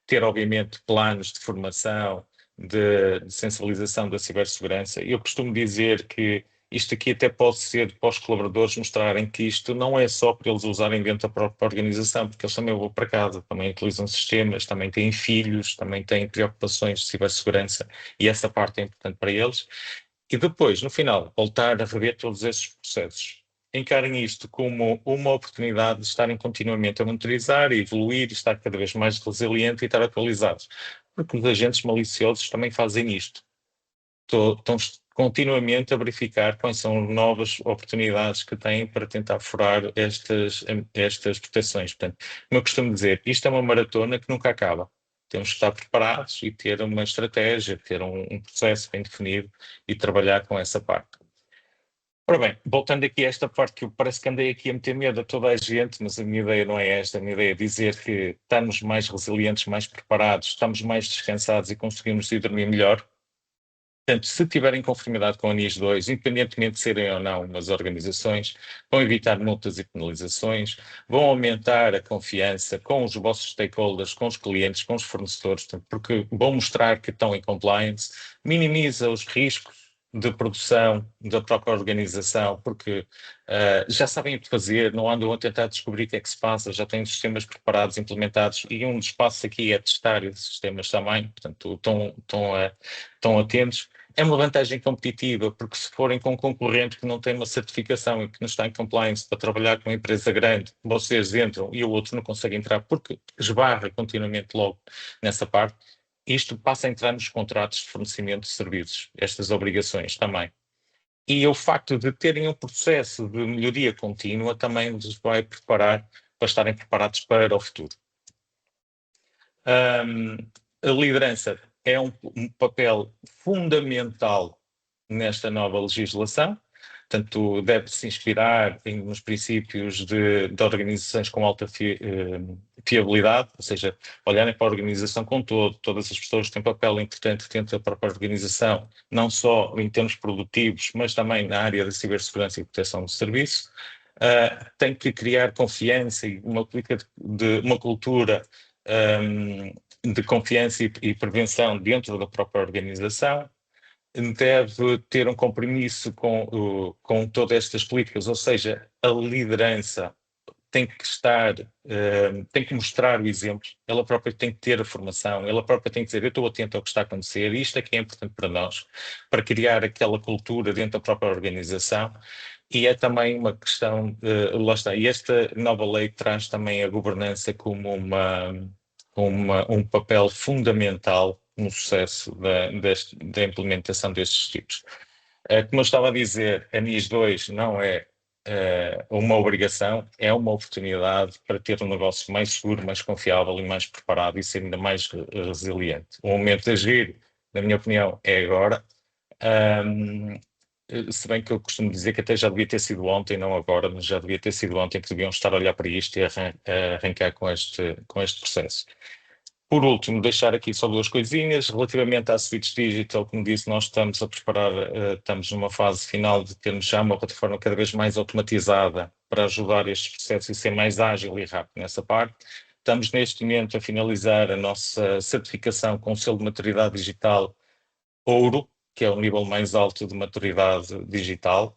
Ter, obviamente, planos de formação, de sensibilização da cibersegurança. Eu costumo dizer que isto aqui até pode ser para os colaboradores mostrarem que isto não é só para eles usarem dentro da própria organização, porque eles também vão para casa, também utilizam sistemas, também têm filhos, também têm preocupações de cibersegurança e essa parte é importante para eles. E depois, no final, voltar a rever todos esses processos. Encarem isto como uma oportunidade de estarem continuamente a monitorizar, e evoluir, e estar cada vez mais resiliente e estar atualizados. Porque os agentes maliciosos também fazem isto. Estão continuamente a verificar quais são as novas oportunidades que têm para tentar furar estas proteções. Portanto, como eu costumo dizer, isto é uma maratona que nunca acaba. Temos que estar preparados e ter uma estratégia, ter um processo bem definido e trabalhar com essa parte. Ora bem, voltando aqui a esta parte que eu parece que andei aqui a meter medo a toda a gente, mas a minha ideia não é esta, a minha ideia é dizer que estamos mais resilientes, mais preparados, estamos mais descansados e conseguimos ir dormir melhor. Portanto, se tiverem conformidade com a NIS 2, independentemente de serem ou não umas organizações, vão evitar multas e penalizações, vão aumentar a confiança com os vossos stakeholders, com os clientes, com os fornecedores, portanto, porque vão mostrar que estão em compliance, minimiza os riscos de produção da própria organização, porque já sabem o que fazer, não andam a tentar descobrir o que é que se passa, já têm sistemas preparados, implementados, e um dos passos aqui é testar esses sistemas também, portanto, estão atentos. É uma vantagem competitiva, porque se forem com um concorrente que não tem uma certificação e que não está em compliance para trabalhar com uma empresa grande, vocês entram e o outro não consegue entrar porque esbarra continuamente logo nessa parte. Isto passa a entrar nos contratos de fornecimento de serviços, estas obrigações também. E o facto de terem um processo de melhoria contínua também nos vai preparar para estarem preparados para o futuro. A liderança é um papel fundamental nesta nova legislação, portanto, deve-se inspirar nos princípios de organizações com alta fiabilidade, ou seja, olharem para a organização como todo, todas as pessoas têm um papel importante dentro da própria organização, não só em termos produtivos, mas também na área da cibersegurança e proteção do serviço. Tem que criar confiança e uma cultura de confiança e prevenção dentro da própria organização, deve ter um compromisso com todas estas políticas, ou seja, a liderança tem que estar, tem que mostrar o exemplo, ela própria tem que ter a formação, ela própria tem que dizer, eu estou atento ao que está a acontecer, e isto é que é importante para nós, para criar aquela cultura dentro da própria organização, e é também uma questão, lá está, e esta nova lei traz também a governança como um papel fundamental no sucesso da implementação destes tipos. Como eu estava a dizer, a NIS 2 não é uma obrigação, é uma oportunidade para ter um negócio mais seguro, mais confiável e mais preparado e ser ainda mais resiliente. O momento de agir, na minha opinião, é agora. Se bem que eu costumo dizer que até já devia ter sido ontem, não agora, mas já devia ter sido ontem que deviam estar a olhar para isto e arrancar com este processo. Por último, deixar aqui só duas coisinhas. Relativamente à Switch Digital, como disse, nós estamos a preparar, estamos numa fase final de termos já uma plataforma cada vez mais automatizada para ajudar estes processos e ser mais ágil e rápido nessa parte. Estamos neste momento a finalizar a nossa certificação com o selo de maturidade digital Ouro, que é o nível mais alto de maturidade digital.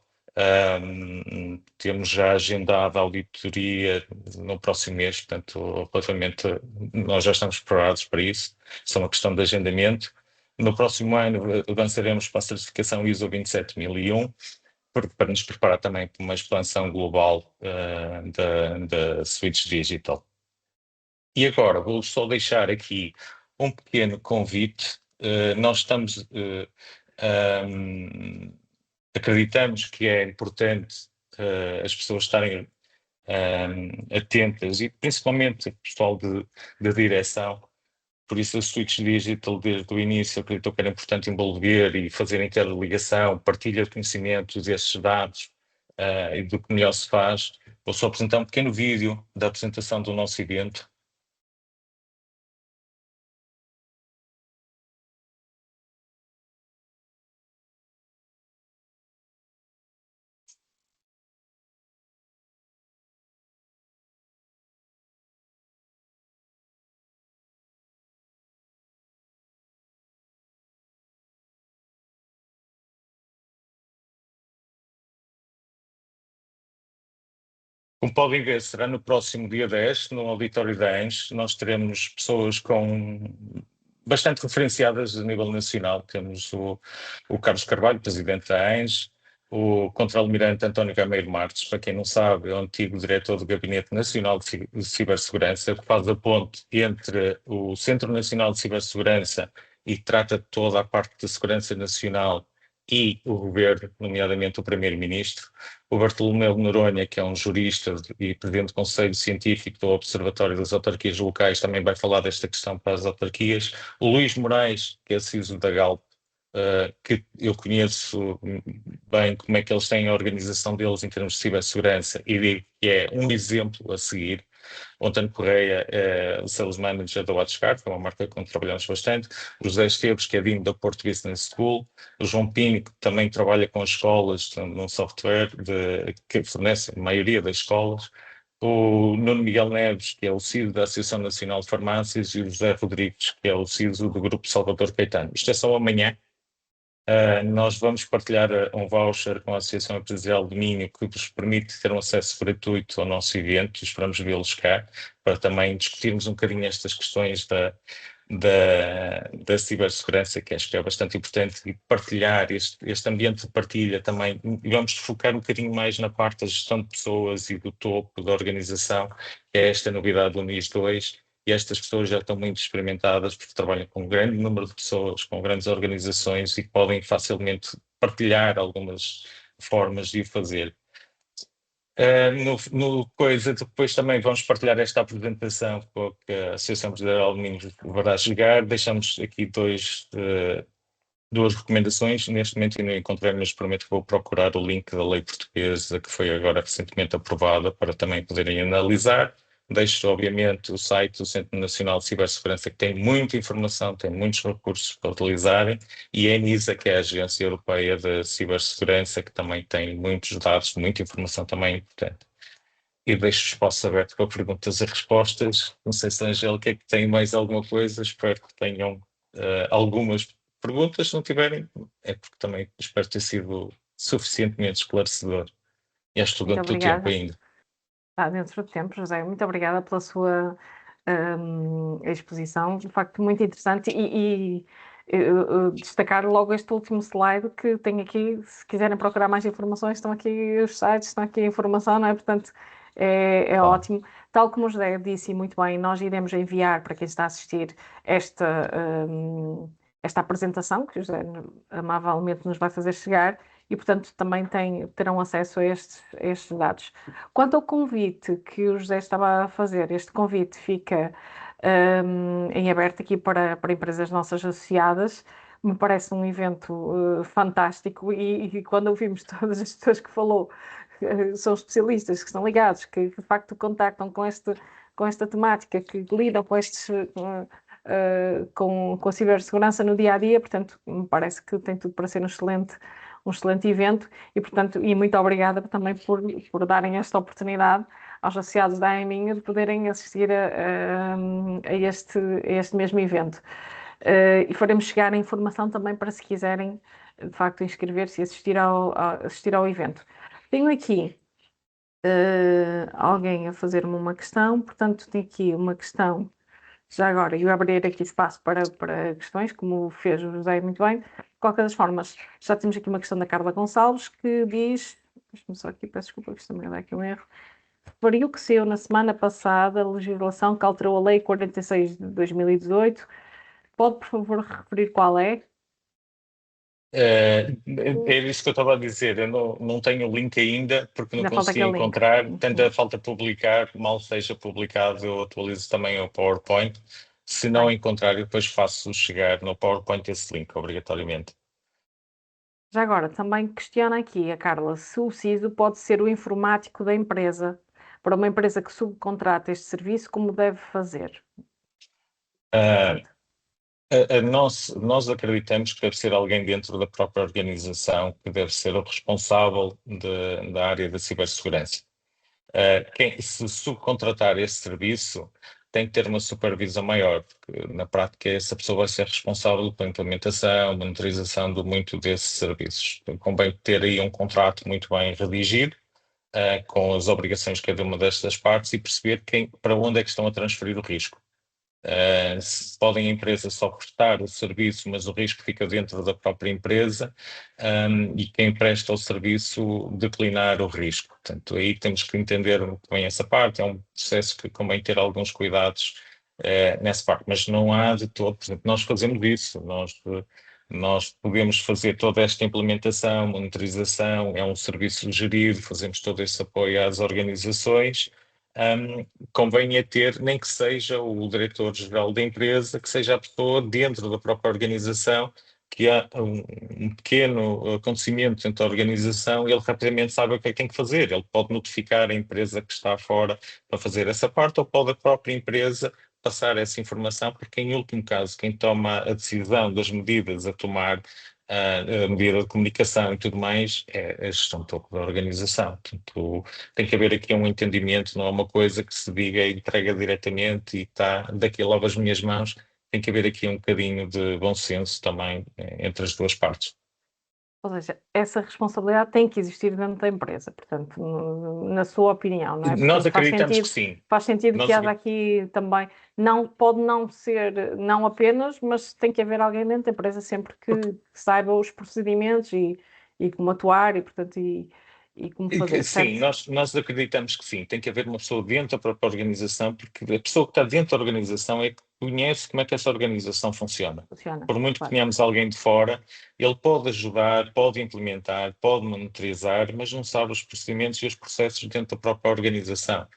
Temos já agendado a auditoria no próximo mês, portanto, relativamente, nós já estamos preparados para isso, só uma questão de agendamento. No próximo ano avançaremos para a certificação ISO 27001, para nos preparar também para uma expansão global da Switch Digital. E agora, vou só deixar aqui um pequeno convite. Nós estamos... acreditamos que é importante as pessoas estarem atentas e principalmente o pessoal de direção. Por isso a Switch Digital desde o início acreditou que era importante envolver e fazer interligação, partilha de conhecimentos desses dados e do que melhor se faz. Vou só apresentar um pequeno vídeo da apresentação do nosso evento. Como podem ver, será no próximo dia 10, no auditório da ANS. Nós teremos pessoas bastante referenciadas a nível nacional. Temos o Carlos Carvalho, presidente da ANS, o Contra-Almirante António Gameiro Marques, para quem não sabe, é o antigo diretor do Gabinete Nacional de Cibersegurança, que faz a ponte entre o Centro Nacional de Cibersegurança e trata toda a parte de segurança nacional e o governo, nomeadamente o Primeiro-Ministro. O Bartolomeu Noronha, que é um jurista e presidente do Conselho Científico do Observatório das Autarquias Locais, também vai falar desta questão para as autarquias. O Luís Moraes, que é CISO da Galp, que eu conheço bem como é que eles têm a organização deles em termos de cibersegurança e digo que é um exemplo a seguir. O António Correia é o Sales Manager da WatchGuard, que é uma marca com que trabalhamos bastante. O José Esteves, que é Dean da Porto Business School. O João Pini, que também trabalha com as escolas num software que fornece a maioria das escolas. O Nuno Miguel Neves, que é o CIO da Associação Nacional de Farmácias, e o José Rodrigues, que é o CISO do Grupo Salvador Caetano. Isto é só amanhã. Nós vamos partilhar um voucher com a Associação Empresarial de Minho que vos permite ter um acesso gratuito ao nosso evento, e esperamos vê-los cá, para também discutirmos um bocadinho estas questões da cibersegurança, que acho que é bastante importante, e partilhar este ambiente de partilha também. E vamos focar um bocadinho mais na parte da gestão de pessoas e do topo da organização, que é esta novidade do NIS 2. E estas pessoas já estão muito experimentadas porque trabalham com um grande número de pessoas, com grandes organizações, e podem facilmente partilhar algumas formas de o fazer. Depois também vamos partilhar esta apresentação com que a Associação Empresarial de Minho vai chegar. Deixamos aqui duas recomendações. Neste momento ainda não encontrei, mas prometo que vou procurar o link da lei portuguesa que foi agora recentemente aprovada para também poderem analisar. Deixo, obviamente, o site do Centro Nacional de Cibersegurança, que tem muita informação, tem muitos recursos para utilizarem, e a ENISA, que é a Agência Europeia de Cibersegurança, que também tem muitos dados, muita informação também importante. E deixo o espaço aberto para perguntas e respostas. Não sei se a Angélica tem mais alguma coisa, espero que tenham algumas perguntas. Se não tiverem, é porque também espero ter sido suficientemente esclarecedor. E acho que estou dentro do tempo ainda. Está dentro do tempo, José. Muito obrigada pela sua exposição. De facto, muito interessante. E destacar logo este último slide que tem aqui. Se quiserem procurar mais informações, estão aqui os sites, estão aqui a informação, não é? Portanto, é ótimo. Tal como o José disse, muito bem, nós iremos enviar para quem está a assistir esta apresentação, que o José amavelmente nos vai fazer chegar, e, portanto, também terão acesso a estes dados. Quanto ao convite que o José estava a fazer, este convite fica em aberto aqui para empresas nossas associadas. Me parece um evento fantástico, e quando ouvimos todas as pessoas que falou, são especialistas que estão ligados, que de facto contactam com esta temática, que lidam com estes... com a cibersegurança no dia a dia, portanto, me parece que tem tudo para ser um excelente evento, e, portanto, muito obrigada também por darem esta oportunidade aos associados da AEMINHA de poderem assistir a este mesmo evento. E faremos chegar a informação também para, se quiserem, de facto, inscrever-se e assistir ao evento. Tenho aqui alguém a fazer-me uma questão, portanto, tenho aqui uma questão. Já agora, eu abrir aqui espaço para questões, como fez o José muito bem. De qualquer das formas, já temos aqui uma questão da Carla Gonçalves, que diz, deixa-me só aqui, peço desculpa, que isto também dá aqui um erro, referiu que saiu na semana passada a legislação que alterou a Lei 46 de 2018. Pode, por favor, referir qual é? É isso que eu estava a dizer. Eu não tenho o link ainda porque não consegui encontrar. Tenta falta publicar, mal seja publicado, eu atualizo também o PowerPoint. Se não encontrar, eu depois faço chegar no PowerPoint esse link, obrigatoriamente. Já agora, também questiona aqui a Carla se o CISO pode ser o informático da empresa. Para uma empresa que subcontrata este serviço, como deve fazer? Nós acreditamos que deve ser alguém dentro da própria organização que deve ser o responsável da área da cibersegurança. Se subcontratar esse serviço, tem que ter uma supervisão maior, porque na prática essa pessoa vai ser responsável pela implementação, monitorização de muito desses serviços. Então, convém ter aí um contrato muito bem redigido, com as obrigações de cada uma destas partes, e perceber para onde é que estão a transferir o risco. Podem a empresa só prestar o serviço, mas o risco fica dentro da própria empresa, e quem presta o serviço declinar o risco. Portanto, aí temos que entender muito bem essa parte. É um processo que convém ter alguns cuidados nessa parte, mas não há de todo. Por exemplo, nós fazemos isso, nós podemos fazer toda esta implementação, monitorização, é um serviço gerido, fazemos todo esse apoio às organizações. Convém ter, nem que seja o diretor-geral da empresa, que seja a pessoa dentro da própria organização que há um pequeno acontecimento dentro da organização, ele rapidamente sabe o que é que tem que fazer. Ele pode notificar a empresa que está fora para fazer essa parte, ou pode a própria empresa passar essa informação, porque em último caso, quem toma a decisão das medidas a tomar, a medida de comunicação e tudo mais, é a gestão toda da organização. Portanto, tem que haver aqui um entendimento, não é uma coisa que se diga e entrega diretamente e está daqui lava as minhas mãos. Tem que haver aqui um bocadinho de bom senso também entre as duas partes. Ou seja, essa responsabilidade tem que existir dentro da empresa, portanto, na sua opinião, não é? Nós Portanto, acreditamos que sim. faz sentido que Nós, haja aqui também, não, pode não ser, não apenas, mas tem que haver alguém dentro da empresa sempre que saiba os procedimentos e como atuar e, portanto, e como fazer, sim, certo? nós acreditamos que sim. Tem que haver uma pessoa dentro da própria organização, porque a pessoa que está dentro da organização é que conhece como é que essa organização funciona. Funciona, Por muito que claro. tenhamos alguém de fora, ele pode ajudar, pode implementar, pode monitorizar, mas não sabe os procedimentos e os processos dentro da própria organização.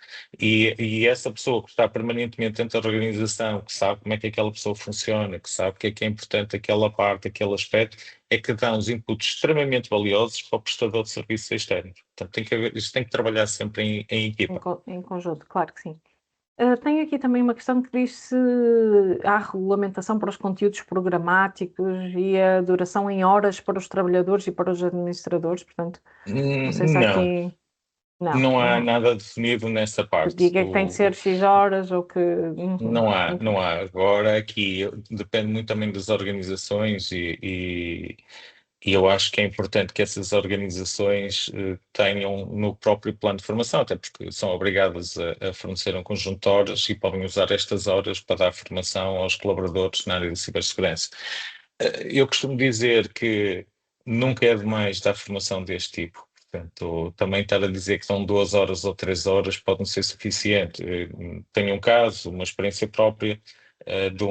E essa pessoa que está permanentemente dentro da organização, que sabe como é que aquela pessoa funciona, que sabe o que é importante aquela parte, aquele aspecto, é que dá uns inputs extremamente valiosos para o prestador de serviços externos. Portanto, isto tem que trabalhar sempre em equipa. Em conjunto, claro que sim. Tenho aqui também uma questão que diz se há regulamentação para os conteúdos programáticos e a duração em horas para os trabalhadores e para os administradores, portanto, não sei se há Não, aqui. Não, não há não. nada definido nessa Que parte. diga que tem de ser X horas ou que. Não há, Enfim, não há. Agora aqui depende muito também das organizações e eu acho que é importante que essas organizações tenham no próprio plano de formação, até porque são obrigadas a fornecer um conjunto de horas e podem usar estas horas para dar formação aos colaboradores na área de cibersegurança. Eu costumo dizer que nunca é demais dar formação deste tipo. Portanto, também estar a dizer que são 2 horas ou 3 horas pode não ser suficiente. Tenho um caso, uma experiência própria, de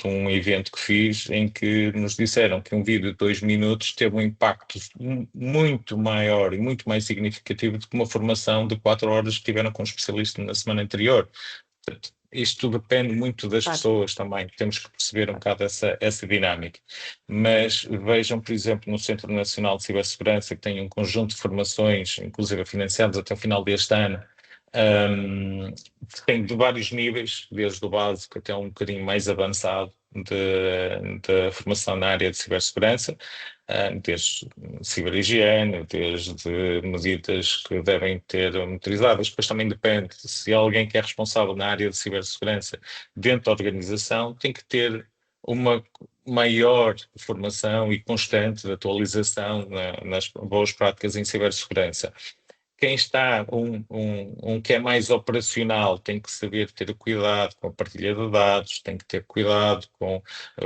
um evento que fiz em que nos disseram que um vídeo de 2 minutos teve um impacto muito maior e muito mais significativo do que uma formação de 4 horas que tiveram com um especialista na semana anterior. Portanto, isto depende muito das claro, pessoas também, temos que perceber um claro. bocado essa dinâmica. Mas vejam, por exemplo, no Centro Nacional de Cibersegurança, que tem um conjunto de formações, inclusive financiadas até o final deste ano, que tem de vários níveis, desde o básico até um bocadinho mais avançado de formação na área de cibersegurança, desde ciberhigiene, desde medidas que devem ter monitorizadas. Depois também depende se alguém que é responsável na área de cibersegurança dentro da organização tem que ter uma maior formação e constante de atualização nas boas práticas em cibersegurança. Quem está, um que é mais operacional, tem que saber ter cuidado com a partilha de dados, tem que ter cuidado com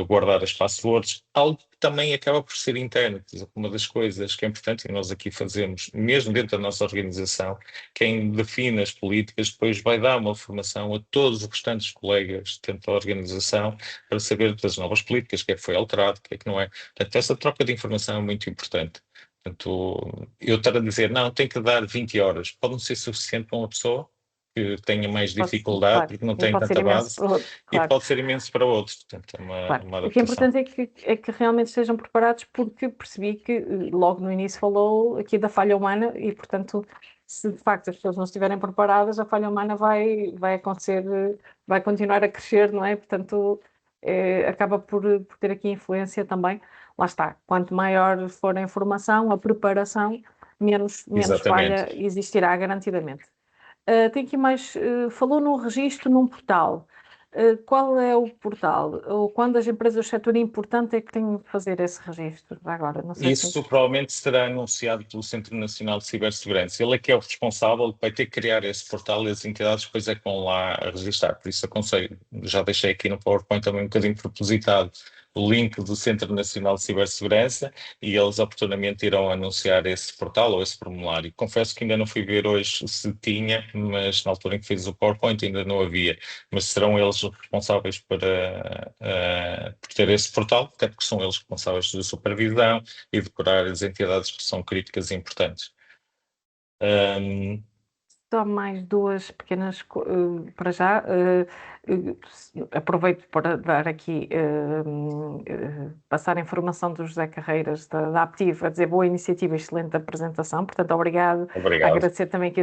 guardar as passwords, algo que também acaba por ser interno. Quer dizer, uma das coisas que é importante, e nós aqui fazemos, mesmo dentro da nossa organização, quem define as políticas depois vai dar uma formação a todos os restantes colegas dentro da organização para saber das novas políticas, o que é que foi alterado, o que é que não é. Portanto, essa troca de informação é muito importante. Portanto, eu estar a dizer, não, tem que dar 20 horas, pode não ser suficiente para uma pessoa que tenha mais dificuldade, Claro, porque não e tem pode ser tanta imenso base, para outro, e claro. pode ser imenso para outros. Portanto, é uma, Claro. uma O que é adaptação. importante é que realmente estejam preparados, porque percebi que logo no início falou aqui da falha humana e, portanto, se de facto as pessoas não estiverem preparadas, a falha humana vai acontecer, vai continuar a crescer, não é? Portanto, acaba por ter aqui influência também. Lá está, quanto maior for a informação, a preparação, menos Exatamente. falha existirá garantidamente. Tem aqui mais, falou num registro num portal. Qual é o portal? Ou quando as empresas do setor importante é que têm de fazer esse registro? Já agora, não sei se. Isso provavelmente será anunciado pelo Centro Nacional de Cibersegurança. Ele é que é o responsável, vai ter que criar esse portal e as entidades depois é que vão lá a registrar. Por isso aconselho, já deixei aqui no PowerPoint também um bocadinho propositado o link do Centro Nacional de Cibersegurança e eles oportunamente irão anunciar esse portal ou esse formulário. Confesso que ainda não fui ver hoje se tinha, mas na altura em que fiz o PowerPoint ainda não havia. Mas serão eles os responsáveis por ter esse portal, até porque são eles responsáveis da supervisão e decorar as entidades que são críticas e importantes. Um, Só mais duas pequenas para já. Aproveito para dar aqui, passar a informação do José Carreiras da Aptiv, a dizer boa iniciativa, excelente apresentação. Portanto, obrigado. Obrigado. Agradecer também aqui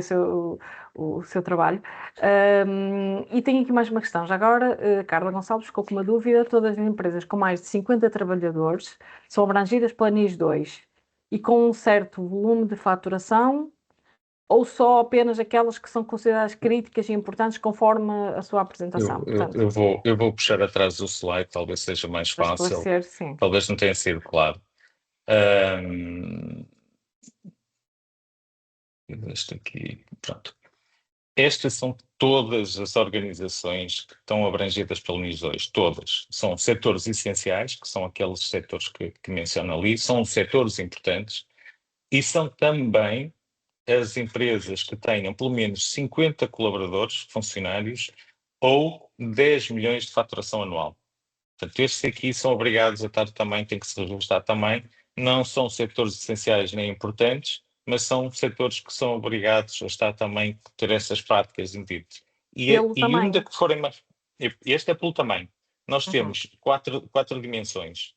o seu trabalho. E tenho aqui mais uma questão. Já agora, Carla Gonçalves ficou com uma dúvida. Todas as empresas com mais de 50 trabalhadores são abrangidas pela NIS 2 e com um certo volume de faturação, ou só apenas aquelas que são consideradas críticas e importantes conforme a sua apresentação? Portanto, Eu vou puxar atrás do slide, talvez seja mais para fácil, esclarecer, sim. talvez não tenha sido claro. Este aqui, pronto. Estas são todas as organizações que estão abrangidas pelo NIS 2, todas. São setores essenciais, que são aqueles setores que menciono ali, são setores importantes, e são também as empresas que tenham pelo menos 50 colaboradores, funcionários, ou 10 milhões de faturação anual. Portanto, estes aqui são obrigados a estar também, têm que se registrar também, não são setores essenciais nem importantes, mas são setores que são obrigados a estar também, a ter essas práticas indivíduos. Pelo E ainda tamanho. que forem mais... Este é pelo tamanho. Nós Uhum. temos quatro dimensões.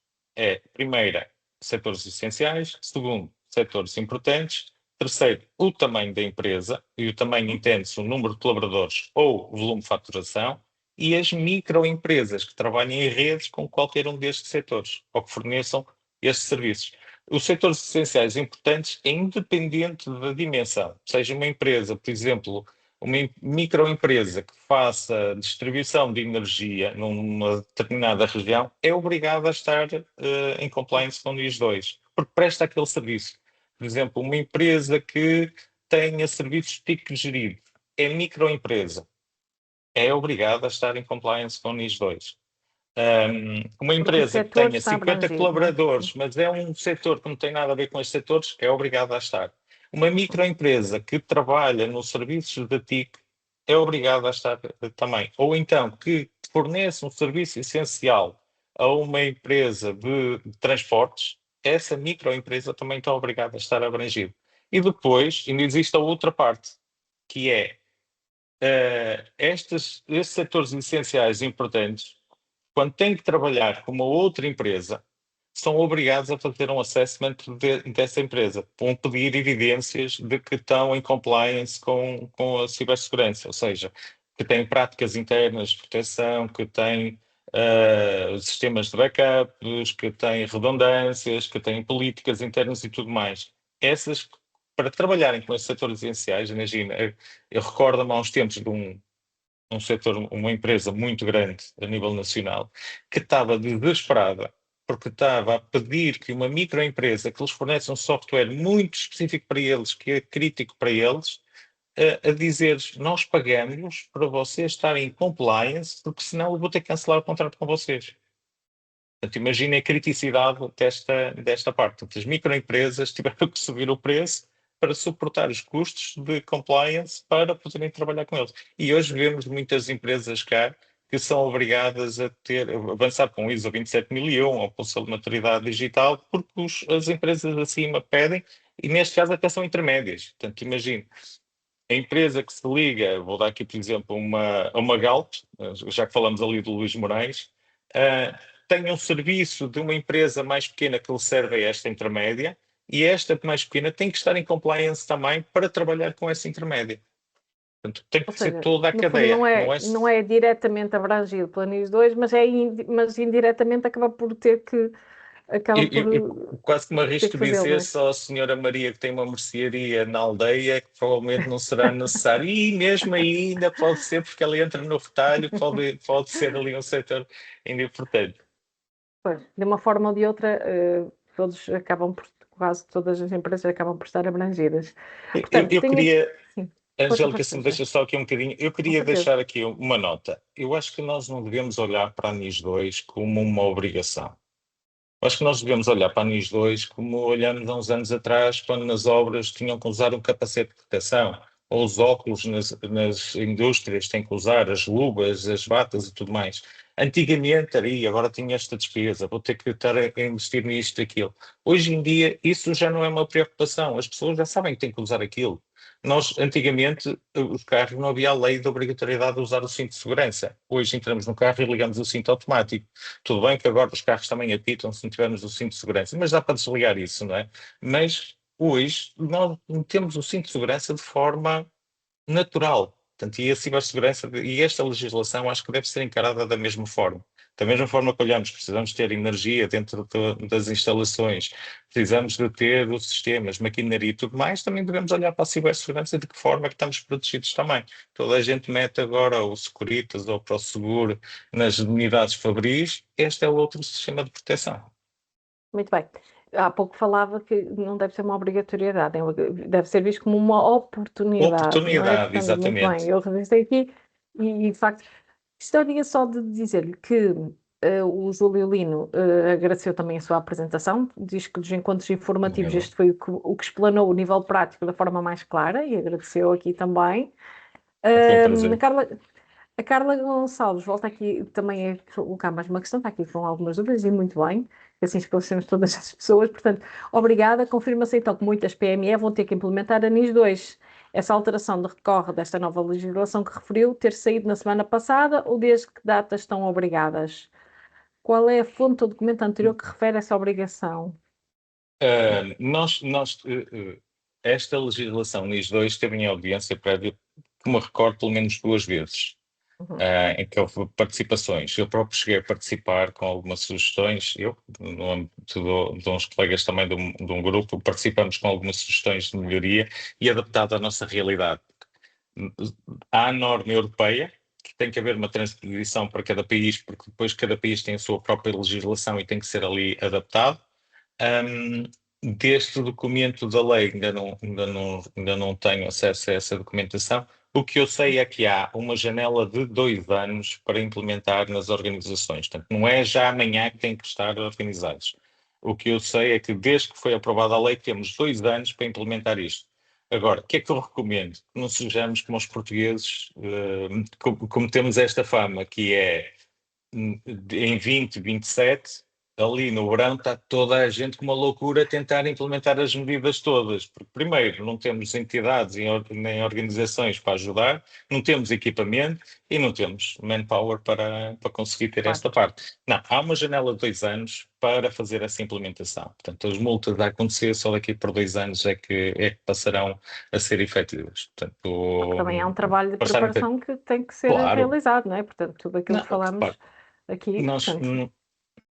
Primeira, setores essenciais. Segundo, setores importantes. Terceiro, o tamanho da empresa, e o tamanho entende-se o número de colaboradores ou o volume de faturação, e as microempresas que trabalham em redes com qualquer um destes setores, ou que forneçam estes serviços. Os setores essenciais importantes é independente da dimensão. Seja uma empresa, por exemplo, uma microempresa que faça distribuição de energia numa determinada região, é obrigada a estar em compliance com o NIS 2, porque presta aquele serviço. Por exemplo, uma empresa que tenha serviços TIC geridos, é microempresa, é obrigada a estar em compliance com o NIS 2. Uma Porque o empresa que setor tenha está 50 abrangido, não é? colaboradores, mas é um setor que não tem nada a ver com estes setores, é obrigada a estar. Uma microempresa que trabalha nos serviços da TIC é obrigada a estar também. Ou então que fornece um serviço essencial a uma empresa de transportes, essa microempresa também está obrigada a estar abrangida. E depois ainda existe a outra parte, que é estes setores essenciais importantes, quando têm que trabalhar com uma outra empresa, são obrigados a fazer um assessment dessa empresa, vão pedir evidências de que estão em compliance com a cibersegurança, ou seja, que têm práticas internas de proteção, que têm sistemas de backups, que têm redundâncias, que têm políticas internas e tudo mais. Essas, para trabalharem com esses setores essenciais, imagina, eu recordo-me há uns tempos de um setor, uma empresa muito grande a nível nacional, que estava desesperada porque estava a pedir que uma microempresa que lhes fornece um software muito específico para eles, que é crítico para eles, a dizer nós pagamos para vocês estarem em compliance, porque senão eu vou ter que cancelar o contrato com vocês. Portanto, imaginem a criticidade desta parte. Portanto, as microempresas tiveram que subir o preço para suportar os custos de compliance para poderem trabalhar com eles. E hoje vemos muitas empresas cá que são obrigadas a avançar com o ISO 27001 ou com o selo de maturidade digital, porque as empresas acima pedem, e neste caso até são intermédias. Portanto, imagine, a empresa que se liga, vou dar aqui, por exemplo, uma Galp, já que falamos ali do Luís Moraes, tem um serviço de uma empresa mais pequena que lhe serve a esta intermédia, e esta mais pequena tem que estar em compliance também para trabalhar com essa intermédia. Portanto, tem Ou que ser seja, toda a no fundo cadeia, não é? não é diretamente abrangido pela NIS 2, mas indiretamente acaba por Quase que me ter arrisco que fazê-lo, não dizer é? só a senhora Maria que tem uma mercearia na aldeia, que provavelmente não será necessário. E mesmo aí ainda pode ser, porque ela entra no retalho, pode ser ali um setor ainda importante. Pois, de uma forma ou de outra, quase todas as empresas acabam por estar abrangidas. Portanto, Eu tenho aqui. queria, Sim, Angélica, se força, me José, deixa só aqui um bocadinho, eu com queria certeza. deixar aqui uma nota. Eu acho que nós não devemos olhar para a NIS 2 como uma obrigação. Eu acho que nós devemos olhar para a NIS 2 como olhamos há uns anos atrás, quando nas obras tinham que usar um capacete de proteção, ou os óculos nas indústrias têm que usar, as luvas, as batas e tudo mais. Antigamente era, "Ih, agora tinha esta despesa, vou ter que estar a investir nisto e aquilo." Hoje em dia isso já não é uma preocupação, as pessoas já sabem que têm que usar aquilo. Nós, antigamente, os carros não havia a lei da obrigatoriedade de usar o cinto de segurança. Hoje entramos no carro e ligamos o cinto automático. Tudo bem que agora os carros também apitam se não tivermos o cinto de segurança, mas dá para desligar isso, não é? Mas hoje nós temos o cinto de segurança de forma natural. Portanto, e a cibersegurança e esta legislação acho que deve ser encarada da mesma forma. Da mesma forma que olhamos, precisamos ter energia dentro das instalações, precisamos de ter os sistemas, maquinaria e tudo mais, também devemos olhar para a cibersegurança e de que forma é que estamos protegidos também. Toda a gente mete agora o Securitas ou o ProSeguro nas unidades fabris, este é o outro sistema de proteção. Muito bem. Há pouco falava que não deve ser uma obrigatoriedade, deve ser visto como uma oportunidade, não é? Oportunidade, Portanto, muito bem, exatamente. eu registrei aqui e de facto, gostaria só de dizer-lhe que o Júlio Lino agradeceu também a sua apresentação, diz que dos encontros informativos Eu, este foi o que explanou o nível prático da forma mais clara e agradeceu aqui também. foi um A prazer. Carla, a Carla Gonçalves volta aqui também a colocar mais uma questão, está aqui com algumas dúvidas e muito bem, que assim esclarecemos todas as pessoas. Portanto, obrigada. Confirma-se então que muitas PME vão ter que implementar a NIS 2. Essa alteração decorre desta nova legislação que referiu ter saído na semana passada ou desde que datas estão obrigadas? Qual é a fonte ou documento anterior que refere a essa obrigação? Esta legislação NIS 2 teve em audiência prévia, que me recordo, pelo menos duas vezes, Uhum. em que houve participações. Eu próprio cheguei a participar com algumas sugestões, eu, no âmbito de uns colegas também de um grupo, participamos com algumas sugestões de melhoria e adaptado à nossa realidade. Há a norma europeia, que tem que haver uma transposição para cada país, porque depois cada país tem a sua própria legislação e tem que ser ali adaptado. Um, Deste documento da lei ainda não tenho acesso a essa documentação. O que eu sei é que há uma janela de 2 anos para implementar nas organizações. Portanto, não é já amanhã que têm que estar organizados. O que eu sei é que desde que foi aprovada a lei temos 2 anos para implementar isto. Agora, o que é que eu recomendo? Que não sejamos como os portugueses, como temos esta fama, que é em 2027, ali no verão, está toda a gente com uma loucura a tentar implementar as medidas todas. Porque, primeiro, não temos entidades nem organizações para ajudar, não temos equipamento e não temos manpower para conseguir ter Claro. esta parte. Não, há uma janela de 2 anos para fazer essa implementação. Portanto, as multas a acontecer só daqui por 2 anos é que passarão a ser efetivas. Porque Portanto, também é um trabalho de passarem. preparação que tem que ser Claro. realizado, não é? Portanto, tudo aquilo Não, que repare, falamos aqui, nós, portanto,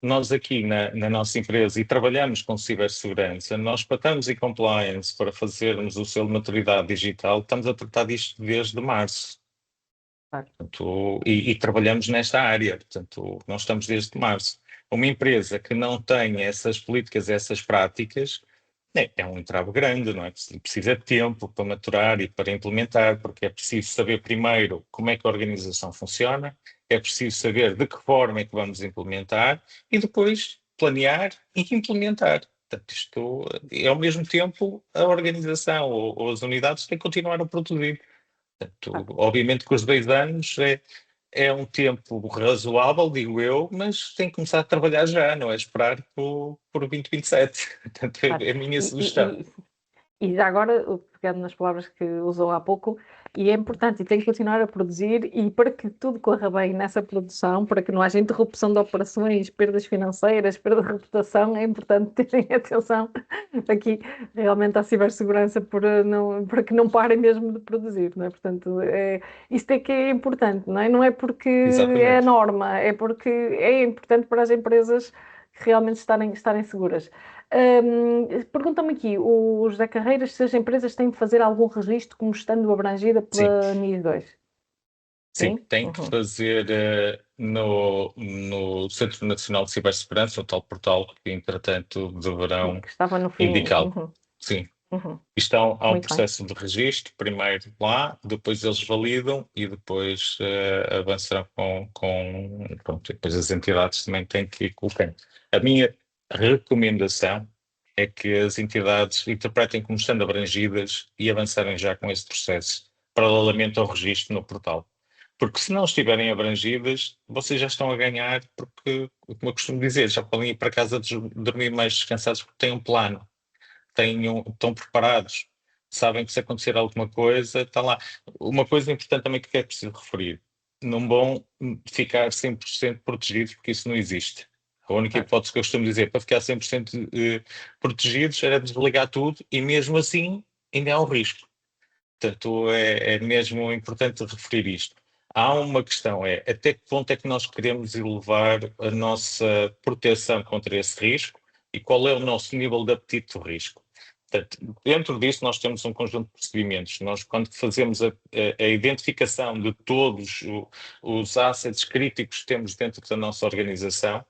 nós aqui na nossa empresa e trabalhamos com cibersegurança, nós para estarmos em compliance, para fazermos o selo de maturidade digital, estamos a tratar disto desde março. claro, Portanto, e trabalhamos nesta área, portanto, nós estamos desde março. Uma empresa que não tem essas políticas, essas práticas, é um entrave grande, não é? Precisa de tempo para maturar e para implementar, porque é preciso saber primeiro como é que a organização funciona, é preciso saber de que forma é que vamos implementar e depois planear e implementar. Portanto, isto é ao mesmo tempo a organização ou as unidades têm que continuar a produzir. Portanto, claro. obviamente que os 2 anos é um tempo razoável, digo eu, mas tem que começar a trabalhar já, não é esperar por 2027. Portanto, Claro. é a minha E, sugestão. e já agora, pegando nas palavras que usou há pouco, e é importante e tem que continuar a produzir, e para que tudo corra bem nessa produção, para que não haja interrupção de operações, perdas financeiras, perda de reputação, é importante terem atenção aqui realmente à cibersegurança para que não parem mesmo de produzir, não é? Portanto, isso é que é importante, não é? Não é porque é a Exatamente. norma, é porque é importante para as empresas realmente estarem seguras. Pergunta-me aqui, o José Carreiras, se as empresas têm de fazer algum registro como estando abrangida Sim, pela NIS 2? sim, Sim? tem que Uhum. fazer no Centro Nacional de Cibersegurança, o tal portal que, entretanto, Sim, deverão que estava no fim. indicá-lo. Uhum. Sim. Uhum. Isto há um Muito bem. processo de registro, primeiro lá, depois eles validam e depois avançarão pronto, e depois as entidades também têm que ir colocando. A minha recomendação é que as entidades interpretem como estando abrangidas e avançarem já com esse processo, paralelamente ao registro no portal. Porque se não estiverem abrangidas, vocês já estão a ganhar, porque, como eu costumo dizer, já podem ir para casa dormir mais descansados porque têm um plano estão preparados. sabem que se acontecer alguma coisa, está lá. Uma coisa importante também que é preciso referir, não vão ficar 100% protegidos, porque isso não existe. A única hipótese que eu costumo dizer para ficar 100% protegidos era desligar tudo e mesmo assim ainda há um risco. Portanto, é mesmo importante referir isto. Há uma questão, é até que ponto é que nós queremos elevar a nossa proteção contra esse risco e qual é o nosso nível de apetite do risco. Portanto, dentro disso nós temos um conjunto de procedimentos. Nós, quando fazemos a identificação de todos os assets críticos que temos dentro da nossa organização,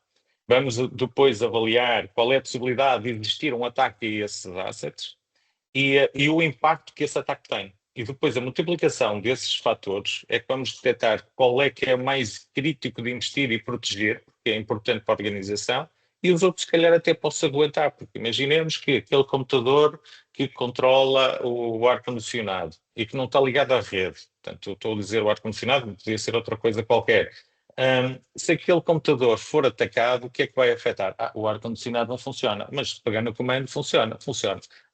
vamos depois avaliar qual é a possibilidade de existir um ataque a esses assets e o impacto que esse ataque tem. E depois a multiplicação desses fatores é que vamos detectar qual é que é mais crítico de investir e proteger, porque é importante para a organização, e os outros, se calhar, até posso aguentar, porque imaginemos que aquele computador que controla o ar-condicionado e que não está ligado à rede, portanto, eu estou a dizer o ar-condicionado, podia ser outra coisa qualquer. Se aquele computador for atacado, o que é que vai afetar? O ar-condicionado não funciona, mas se pegar no comando, funciona.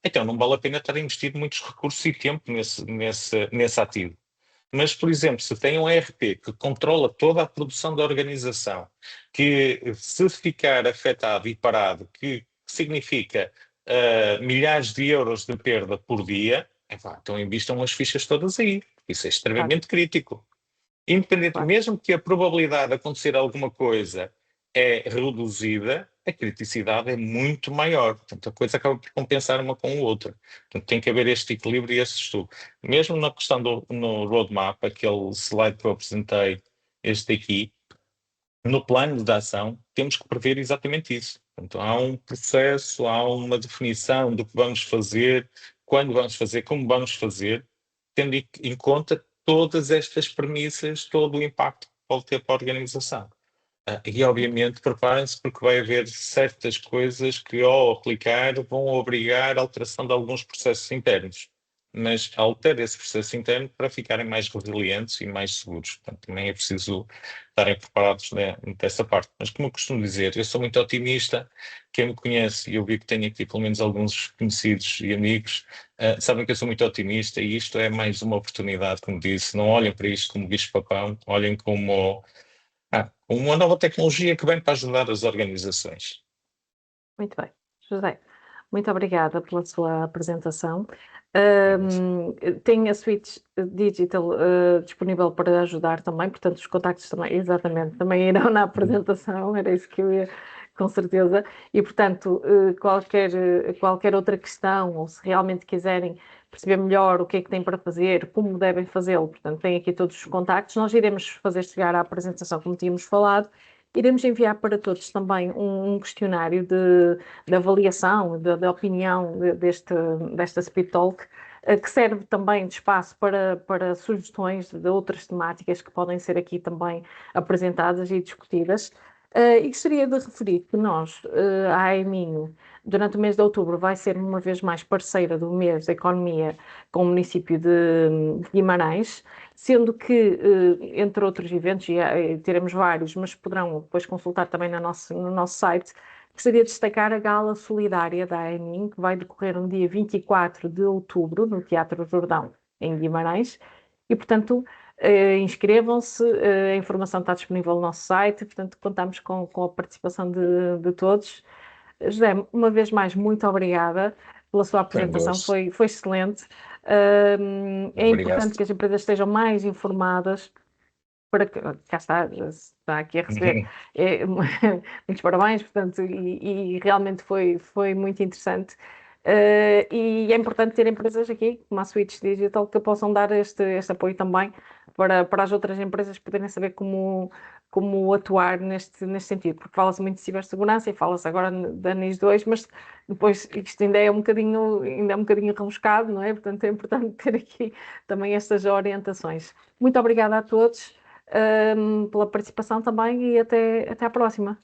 Então não vale a pena estar a investir muitos recursos e tempo nesse ativo. Mas, por exemplo, se tem um ERP que controla toda a produção da organização, que se ficar afetado e parado, que significa milhares de euros de perda por dia, então invistam as fichas todas aí. Isso é extremamente crítico. Independente, mesmo que a probabilidade de acontecer alguma coisa é reduzida, a criticidade é muito maior. Portanto, a coisa acaba por compensar uma com a outra. Portanto, tem que haver este equilíbrio e este estudo. Mesmo na questão no roadmap, aquele slide que eu apresentei, este aqui, no plano de ação, temos que prever exatamente isso. Portanto, há um processo, há uma definição do que vamos fazer, quando vamos fazer, como vamos fazer, tendo em conta todas estas premissas, todo o impacto que pode ter para a organização. E, obviamente, preparem-se porque vai haver certas coisas que, ao aplicar, vão obrigar a alteração de alguns processos internos. Mas altere esse processo interno para ficarem mais resilientes e mais seguros. Portanto, também é preciso estarem preparados, né, dessa parte. Mas, como eu costumo dizer, eu sou muito otimista. Quem me conhece, e eu vi que tenho aqui pelo menos alguns conhecidos e amigos, sabem que eu sou muito otimista e isto é mais uma oportunidade, como disse. Não olhem para isto como bicho-papão, olhem como uma nova tecnologia que vem para ajudar as organizações. Muito bem. José, muito obrigada pela sua apresentação. Tem a Switch Digital disponível para ajudar também, portanto os contactos também, exatamente, também irão na apresentação, era isso que eu ia, com certeza, e portanto qualquer outra questão, ou se realmente quiserem perceber melhor o que é que têm para fazer, como devem fazê-lo, portanto têm aqui todos os contactos, nós iremos fazer chegar à apresentação como tínhamos falado. Iremos enviar para todos também um questionário de avaliação, de opinião desta Speed Talk, que serve também de espaço para sugestões de outras temáticas que podem ser aqui também apresentadas e discutidas. E gostaria de referir que nós, a AEMINHO, durante o mês de outubro, vai ser uma vez mais parceira do mês da economia com o município de Guimarães, sendo que, entre outros eventos, e teremos vários, mas poderão depois consultar também no nosso site, gostaria de destacar a Gala Solidária da AEMIN, que vai decorrer no dia 24 de outubro, no Teatro Jordão, em Guimarães, e, portanto, inscrevam-se, a informação está disponível no nosso site, portanto, contamos com a participação de todos. José, uma vez mais, muito obrigada pela sua apresentação, foi excelente. É importante que as empresas estejam mais informadas para que, cá está aqui a receber muitos parabéns, portanto, e realmente foi muito interessante. E é importante ter empresas aqui, como a Switch Digital, que possam dar este apoio também para as outras empresas poderem saber como atuar neste sentido, porque fala-se muito de cibersegurança e fala-se agora da NIS2, mas depois isto ainda é um bocadinho rebuscado, não é? Portanto, é importante ter aqui também estas orientações. Muito obrigada a todos pela participação também e até à próxima.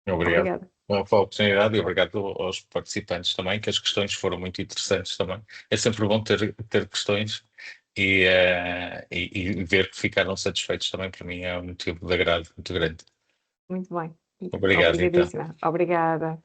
Obrigado pela oportunidade e obrigado aos participantes também, que as questões foram muito interessantes também. É sempre bom ter questões e ver que ficaram satisfeitos também, para mim é um motivo de agrado muito grande. Muito bem. Obrigado, então. Obrigadíssima. Obrigada.